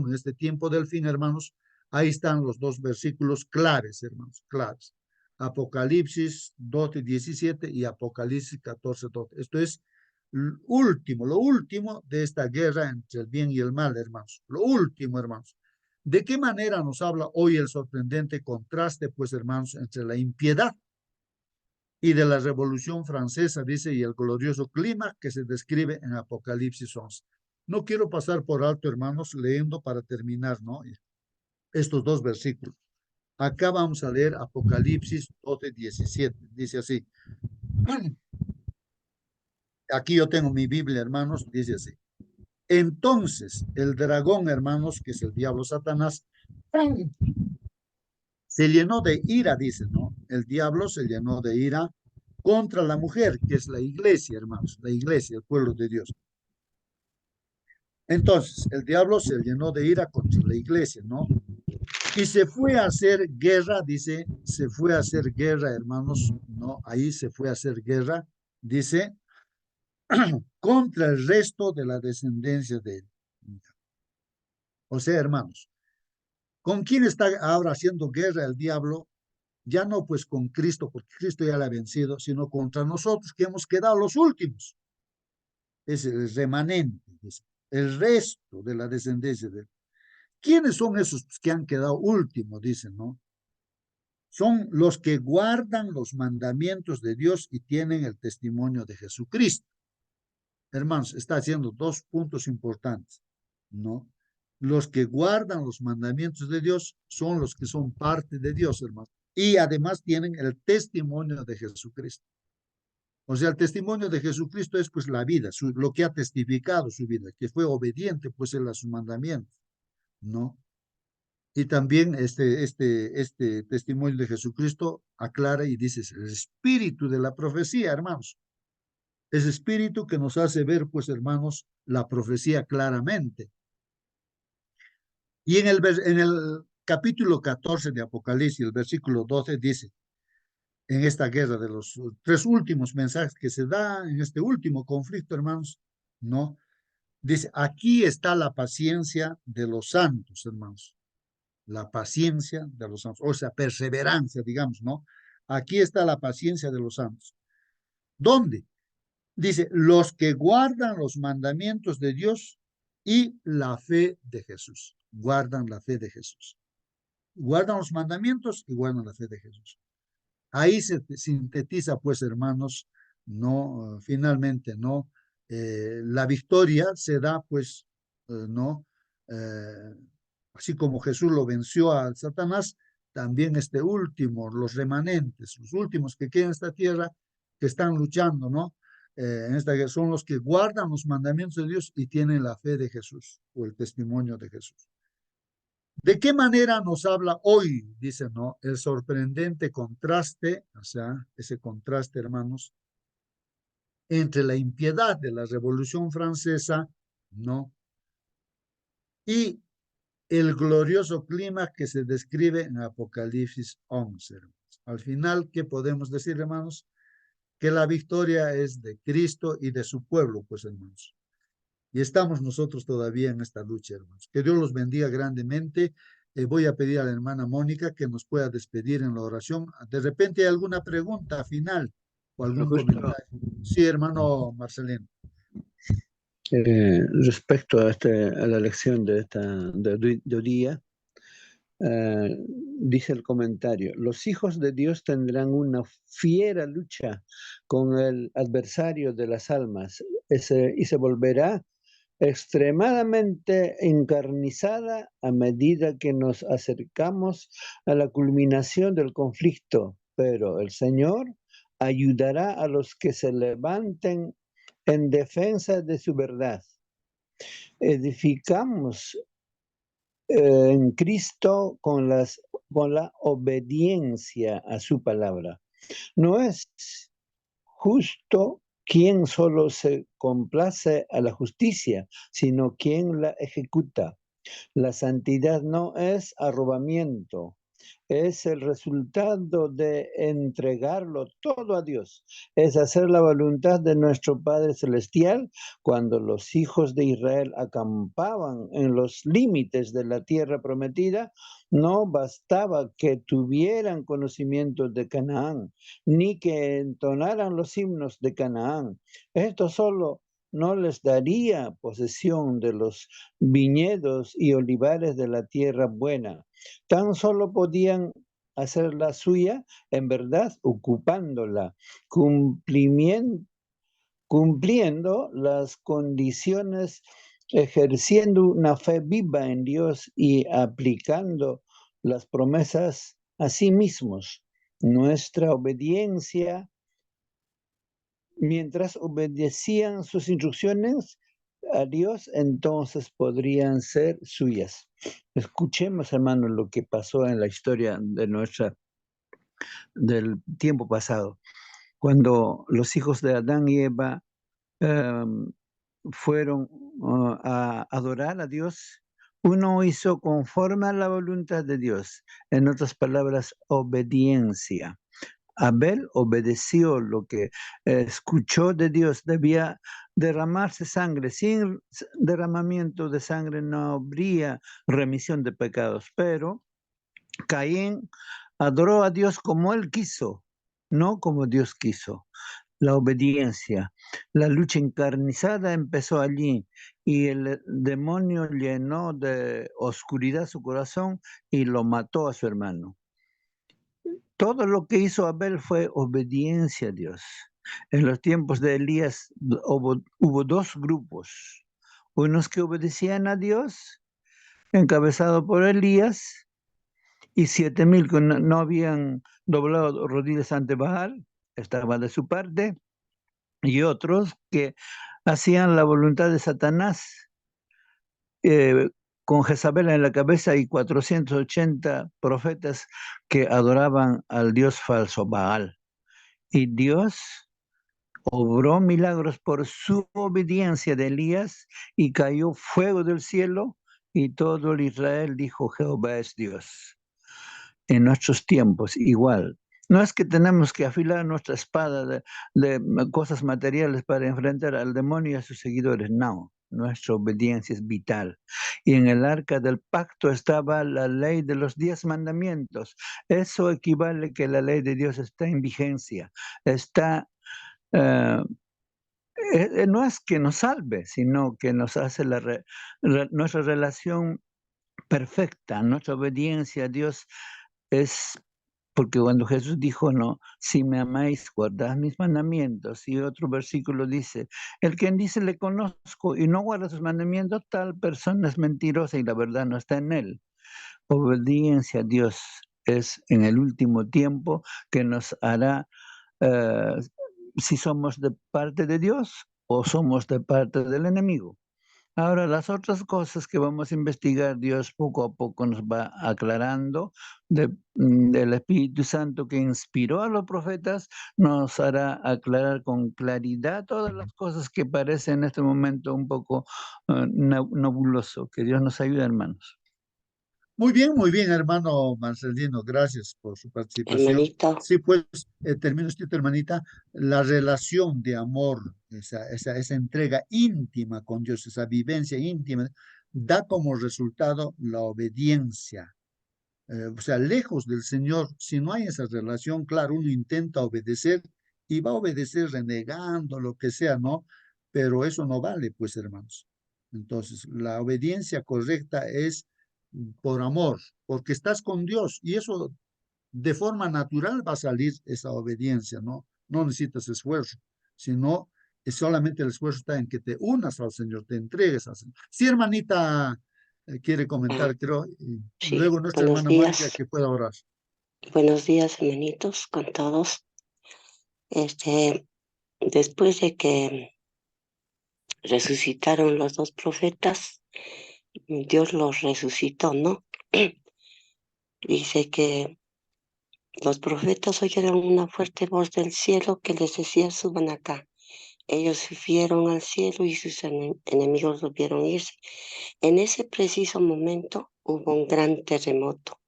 en este tiempo del fin, hermanos, ahí están los dos versículos claves, hermanos, claves. Apocalipsis 12:17 y Apocalipsis 14:12. Esto es lo último de esta guerra entre el bien y el mal, hermanos. Lo último, hermanos. ¿De qué manera nos habla hoy el sorprendente contraste, pues, hermanos, entre la impiedad y de la Revolución Francesa, dice, y el glorioso clima que se describe en Apocalipsis 11? No quiero pasar por alto, hermanos, leyendo para terminar, ¿no? Estos dos versículos. Acá vamos a leer Apocalipsis 12:17. Dice así. Aquí yo tengo mi Biblia, hermanos, dice así. Entonces, el dragón, hermanos, que es el diablo Satanás, se llenó de ira, dice, ¿no? El diablo se llenó de ira contra la mujer, que es la iglesia, hermanos, la iglesia, el pueblo de Dios. Entonces, el diablo se llenó de ira contra la iglesia, ¿no? Y se fue a hacer guerra, dice, se fue a hacer guerra, hermanos, ¿no? Ahí se fue a hacer guerra, dice, contra el resto de la descendencia de él. O sea, hermanos, ¿con quién está ahora haciendo guerra el diablo? Ya no pues con Cristo, porque Cristo ya la ha vencido, sino contra nosotros que hemos quedado los últimos. Es el remanente, es el resto de la descendencia de él. ¿Quiénes son esos que han quedado últimos? Dicen, ¿no? Son los que guardan los mandamientos de Dios y tienen el testimonio de Jesucristo. Hermanos, está haciendo dos puntos importantes, ¿no? Los que guardan los mandamientos de Dios son los que son parte de Dios, hermanos. Y además tienen el testimonio de Jesucristo. O sea, el testimonio de Jesucristo es pues la vida, lo que ha testificado su vida, que fue obediente pues a sus mandamientos, ¿no? Y también este testimonio de Jesucristo aclara y dice, el espíritu de la profecía, hermanos. Es espíritu que nos hace ver, pues, hermanos, la profecía claramente. Y en el capítulo 14 de Apocalipsis, el versículo 12, dice, en esta guerra de los tres últimos mensajes que se da en este último conflicto, hermanos, ¿no? Dice, aquí está la paciencia de los santos, hermanos. La paciencia de los santos, o sea, perseverancia, digamos, ¿no? Aquí está la paciencia de los santos. ¿Dónde? Dice, los que guardan los mandamientos de Dios y la fe de Jesús. Guardan la fe de Jesús. Guardan los mandamientos y guardan la fe de Jesús. Ahí se sintetiza, pues, hermanos, no, finalmente, ¿no? La victoria se da, pues, ¿no? Así como Jesús lo venció a Satanás, también este último, los remanentes, los últimos que quedan en esta tierra, que están luchando, ¿no? En esta guerra, son los que guardan los mandamientos de Dios y tienen la fe de Jesús o el testimonio de Jesús. ¿De qué manera nos habla hoy, dice, no, el sorprendente contraste, o sea, ese contraste, hermanos, entre la impiedad de la Revolución Francesa, ¿no? Y el glorioso clima que se describe en Apocalipsis 11, hermanos. Al final, ¿qué podemos decir, hermanos? Que la victoria es de Cristo y de su pueblo, pues, hermanos. Y estamos nosotros todavía en esta lucha, hermanos. Que Dios los bendiga grandemente. Voy a pedir a la hermana Mónica que nos pueda despedir en la oración. De repente hay alguna pregunta final o algún comentario. Sí, hermano Marcelino.
Respecto a la lección de hoy día, dice el comentario, los hijos de Dios tendrán una fiera lucha con el adversario de las almas y se volverá extremadamente encarnizada a medida que nos acercamos a la culminación del conflicto, pero el Señor ayudará a los que se levanten en defensa de su verdad. Edificamos en Cristo con la obediencia a su palabra. No es justo quien solo se complace a la justicia, sino quien la ejecuta. La santidad no es arrobamiento, es el resultado de entregarlo todo a Dios. Es hacer la voluntad de nuestro Padre Celestial. Cuando los hijos de Israel acampaban en los límites de la tierra prometida, no bastaba que tuvieran conocimiento de Canaán, ni que entonaran los himnos de Canaán. Esto solo no les daría posesión de los viñedos y olivares de la tierra buena. Tan solo podían hacerla suya, en verdad, ocupándola, cumpliendo las condiciones, ejerciendo una fe viva en Dios y aplicando las promesas a sí mismos. Nuestra obediencia, mientras obedecían sus instrucciones a Dios, entonces podrían ser suyas. Escuchemos, hermanos, lo que pasó en la historia del tiempo pasado, cuando los hijos de Adán y Eva fueron a adorar a Dios. Uno hizo conforme a la voluntad de Dios, en otras palabras, obediencia. Abel obedeció lo que escuchó de Dios. Debía derramarse sangre. Sin derramamiento de sangre no habría remisión de pecados. Pero Caín adoró a Dios como él quiso, no como Dios quiso. La obediencia, la lucha encarnizada empezó allí y el demonio llenó de oscuridad su corazón y lo mató a su hermano. Todo lo que hizo Abel fue obediencia a Dios. En los tiempos de Elías hubo dos grupos, unos que obedecían a Dios, encabezado por Elías, y 7,000 que no habían doblado rodillas ante Baal, estaban de su parte, y otros que hacían la voluntad de Satanás, con Jezabel en la cabeza y 480 profetas que adoraban al dios falso Baal. Y Dios obró milagros por su obediencia de Elías y cayó fuego del cielo y todo el Israel dijo: Jehová es Dios. En nuestros tiempos igual. No es que tenemos que afilar nuestra espada de cosas materiales para enfrentar al demonio y a sus seguidores. No, nuestra obediencia es vital. Y en el arca del pacto estaba la ley de los 10 mandamientos. Eso equivale a que la ley de Dios está en vigencia. Está, no es que nos salve, sino que nos hace nuestra relación perfecta. Nuestra obediencia a Dios es porque cuando Jesús dijo, no, si me amáis, guardad mis mandamientos. Y otro versículo dice, el que dice le conozco y no guarda sus mandamientos, tal persona es mentirosa y la verdad no está en él. Obediencia a Dios es en el último tiempo que nos hará si somos de parte de Dios o somos de parte del enemigo. Ahora, las otras cosas que vamos a investigar, Dios poco a poco nos va aclarando del Espíritu Santo que inspiró a los profetas, nos hará aclarar con claridad todas las cosas que parecen en este momento un poco nebuloso. Que Dios nos ayude, hermanos.
Muy bien, hermano Marcelino, gracias por su participación.
Hermanito,
Sí, pues, termino usted, hermanita, la relación de amor, esa entrega íntima con Dios, esa vivencia íntima, da como resultado la obediencia. O sea, lejos del Señor, si no hay esa relación, claro, uno intenta obedecer y va a obedecer renegando, lo que sea, ¿no? Pero eso no vale, pues, hermanos. Entonces, la obediencia correcta es por amor, porque estás con Dios y eso de forma natural va a salir esa obediencia, ¿no? No necesitas esfuerzo, sino Y solamente el esfuerzo está en que te unas al Señor, te entregues al Señor. Sí, hermanita, quiere
Ah,
comentar, creo, y
sí,
luego nuestra
buenos
hermana Mónica
días.
que pueda orar.
Buenos días, hermanitos, con todos. Después de que resucitaron los dos profetas, Dios los resucitó, ¿no? Dice que los profetas oyeron una fuerte voz del cielo que les decía, suban acá. Ellos subieron al cielo y sus enemigos los vieron irse. En ese preciso momento hubo un gran terremoto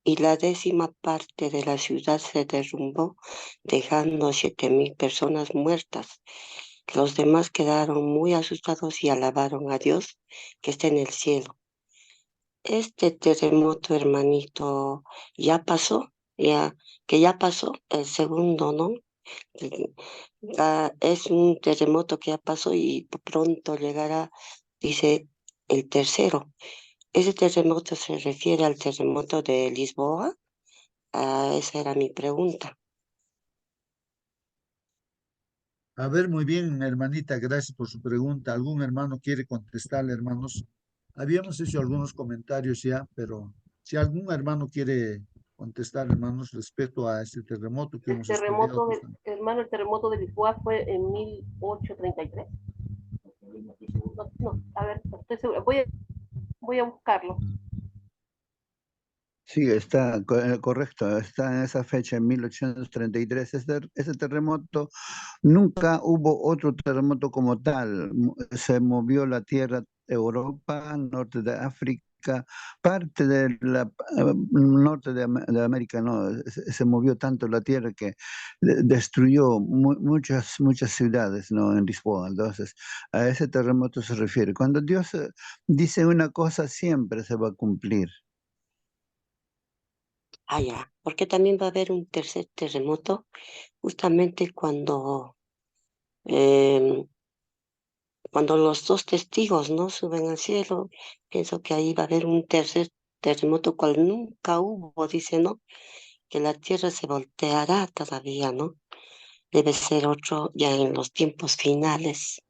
y la 10ª parte de la ciudad se derrumbó, dejando 7,000 personas muertas. Los demás quedaron muy asustados y alabaron a Dios que está en el cielo. Este terremoto, hermanito, ya pasó, ya pasó el segundo, ¿no? Es un terremoto que ya pasó y pronto llegará, dice, el tercero. ¿Ese terremoto se refiere al terremoto de Lisboa? Esa era mi pregunta.
A ver, muy bien, hermanita, gracias por su pregunta. ¿Algún hermano quiere contestarle, hermanos? Habíamos hecho algunos comentarios ya, pero si algún hermano quiere contestar, hermanos, respecto a este terremoto que
El
hemos estudiado
terremoto,
justamente.
hermano, el terremoto de Lisboa fue en 1833. No, a ver, estoy segura. Voy a buscarlo.
Sí, está correcto, está en esa fecha, en 1833. Ese terremoto, nunca hubo otro terremoto como tal. Se movió la tierra, Europa, norte de África, parte de la norte de América, no, se movió tanto la tierra que destruyó muchas ciudades, ¿no? En Lisboa. Entonces, a ese terremoto se refiere. Cuando Dios dice una cosa, siempre se va a cumplir.
Ya, porque también va a haber un tercer terremoto justamente eh, cuando los dos testigos no suben al cielo. Pienso que ahí va a haber un tercer terremoto cual nunca hubo, dice, ¿no? Que la tierra se volteará todavía, ¿no? Debe ser otro ya en los tiempos finales.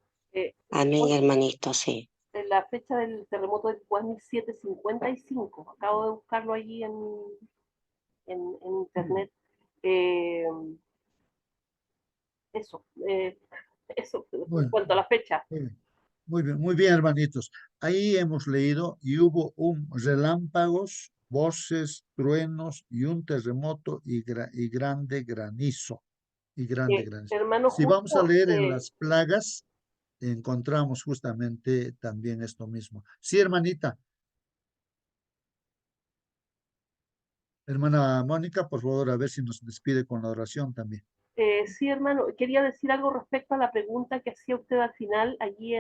Amén, hermanito, sí.
La fecha del terremoto de Lisboa es 1755. Acabo de buscarlo allí en internet. Eso, eso, en
Bueno,
cuanto a la fecha.
muy bien, hermanitos. Ahí hemos leído y hubo un relámpagos, voces, truenos y un terremoto y grande granizo. Y grande granizo.
Hermano,
Si vamos a
justo,
leer en las plagas, encontramos justamente también esto mismo. Sí, hermanita. Hermana Mónica, por favor, a ver si nos despide con la oración también.
sí, hermano, quería decir algo respecto a la pregunta que hacía usted al final, allí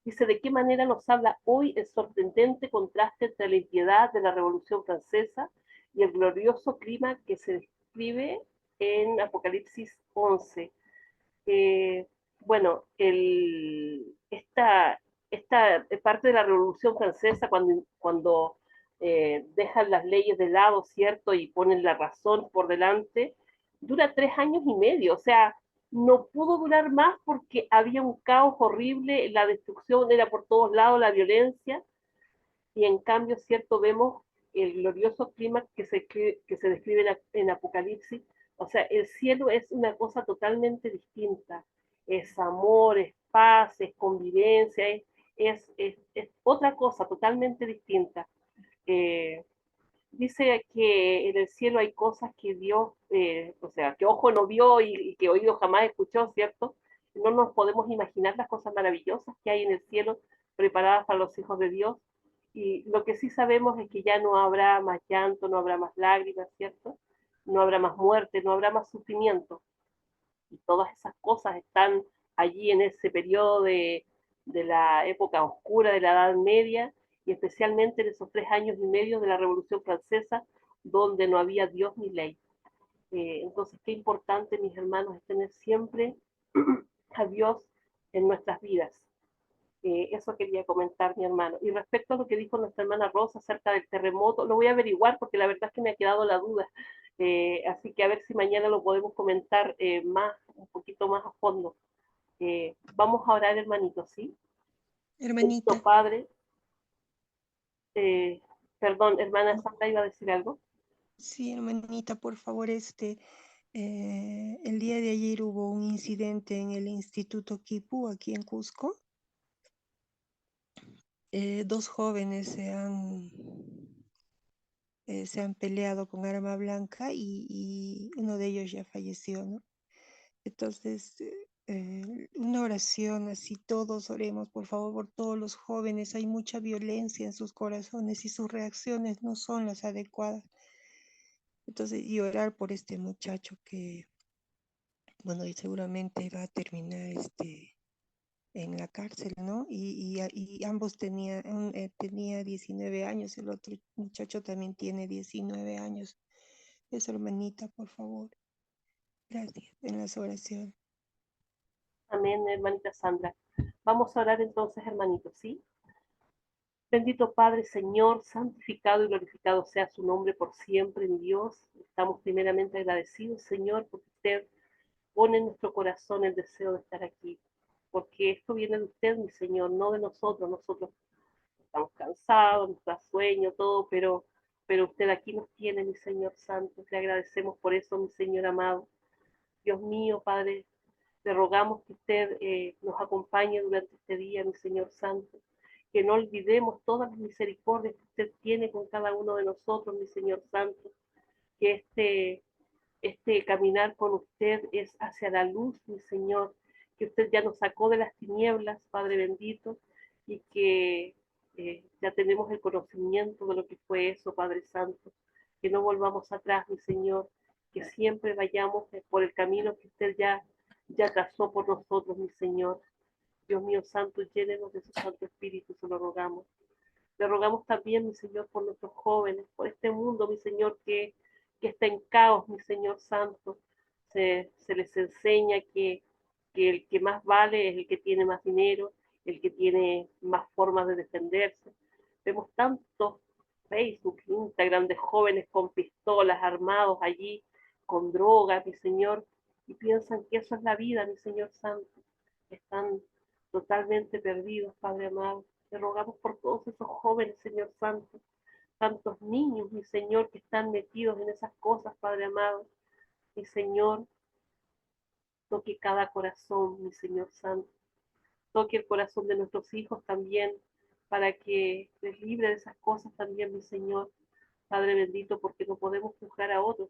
dice, ¿de qué manera nos habla hoy el sorprendente contraste entre la impiedad de la Revolución Francesa y el glorioso clima que se describe en Apocalipsis 11? Bueno, esta parte de la Revolución Francesa, cuando dejan las leyes de lado, ¿cierto? Y ponen la razón por delante, dura 3 años y medio, o sea, no pudo durar más porque había un caos horrible, la destrucción era por todos lados, la violencia, y en cambio, ¿cierto? Vemos el glorioso clima que se describe en Apocalipsis. O sea, el cielo es una cosa totalmente distinta. Es amor, es paz, es convivencia, es otra cosa totalmente distinta. Eh, Dice que en el cielo hay cosas que Dios, o sea, que ojo no vio y que oído jamás escuchó, ¿cierto? No nos podemos imaginar las cosas maravillosas que hay en el cielo preparadas para los hijos de Dios. Y lo que sí sabemos es que ya no habrá más llanto, no habrá más lágrimas, ¿cierto? No habrá más muerte, no habrá más sufrimiento. Y todas esas cosas están allí en ese periodo de la época oscura de la Edad Media y especialmente en esos 3 años y medio de la Revolución Francesa, donde no había Dios ni ley. Entonces, qué importante, mis hermanos, es tener siempre a Dios en nuestras vidas. Eso quería comentar, mi hermano. Y respecto a lo que dijo nuestra hermana Rosa acerca del terremoto, lo voy a averiguar porque la verdad es que me ha quedado la duda. Así que a ver si mañana lo podemos comentar un poquito más a fondo. Vamos a orar, hermanitos, ¿sí?
Hermanita.
Bendito Padre. Perdón, hermana Sandra, ¿iba a decir algo?
Sí, hermanita, por favor, el día de ayer hubo un incidente en el Instituto Quipu, aquí en Cusco. Dos jóvenes se han peleado con arma blanca y uno de ellos ya falleció, ¿no? Entonces, una oración, así todos oremos, por favor, por todos los jóvenes. Hay mucha violencia en sus corazones y sus reacciones no son las adecuadas. Entonces, y orar por este muchacho que, bueno, y seguramente va a terminar en la cárcel, ¿no? Y ambos tenía 19 años, el otro muchacho también tiene 19 años. Eso, hermanita, por favor. Gracias en las oraciones.
Amén, hermanita Sandra. Vamos a orar entonces, hermanitos, ¿sí? Bendito Padre, Señor, santificado y glorificado sea su nombre por siempre, mi Dios. Estamos primeramente agradecidos, Señor, porque usted pone en nuestro corazón el deseo de estar aquí. Porque esto viene de usted, mi Señor, no de nosotros. Nosotros estamos cansados, nos da sueño, todo, pero usted aquí nos tiene, mi Señor Santo. Le agradecemos por eso, mi Señor amado. Dios mío, Padre, le rogamos que usted nos acompañe durante este día, mi Señor Santo. Que no olvidemos todas las misericordias que usted tiene con cada uno de nosotros, mi Señor Santo. Que este caminar con usted es hacia la luz, mi Señor. Que usted ya nos sacó de las tinieblas, Padre bendito, y que ya tenemos el conocimiento de lo que fue eso, Padre Santo. Que no volvamos atrás, mi Señor. Que siempre vayamos por el camino que usted ya trazó por nosotros, mi Señor. Dios mío santo, llénenos de su Santo Espíritu, se lo rogamos. Le rogamos también, mi Señor, por nuestros jóvenes, por este mundo, mi Señor, que está en caos, mi Señor Santo. Se les enseña que el que más vale es el que tiene más dinero, el que tiene más formas de defenderse. Vemos tantos Facebook, Instagram de jóvenes con pistolas, armados allí, con drogas, mi Señor, y piensan que eso es la vida, mi Señor Santo. Están totalmente perdidos, Padre amado. Te rogamos por todos esos jóvenes, Señor Santo, tantos niños, mi Señor, que están metidos en esas cosas, Padre amado. Mi Señor, toque cada corazón, mi Señor Santo. Toque el corazón de nuestros hijos también, para que les libre de esas cosas también, mi Señor. Padre bendito, porque no podemos juzgar a otros.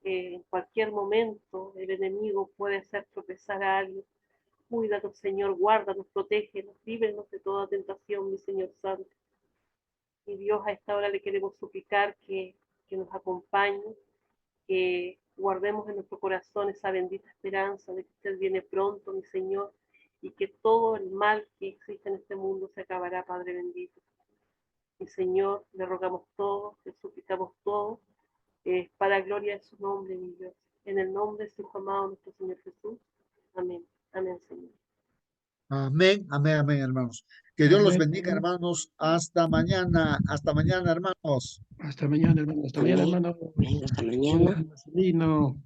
En cualquier momento el enemigo puede hacer tropezar a alguien. Cuídanos, Señor, guárdanos, protégenos, líbranos de toda tentación, mi Señor Santo. Y Dios, a esta hora le queremos suplicar que nos acompañe, que guardemos en nuestro corazón esa bendita esperanza de que usted viene pronto, mi Señor, y que todo el mal que existe en este mundo se acabará, Padre bendito. Mi Señor, le rogamos todo, le suplicamos todo, para gloria de su nombre, mi Dios. En el nombre de su amado nuestro Señor Jesús. Amén. Amén, Señor.
Amén, amén, amén, hermanos. Que Dios los
Amén,
bendiga,
amén.
hermanos. Hasta mañana, hermanos.
Hasta mañana, hermano. Hasta mañana,
Amén.
hermano.
Amén. Hasta mañana.
Marcelino.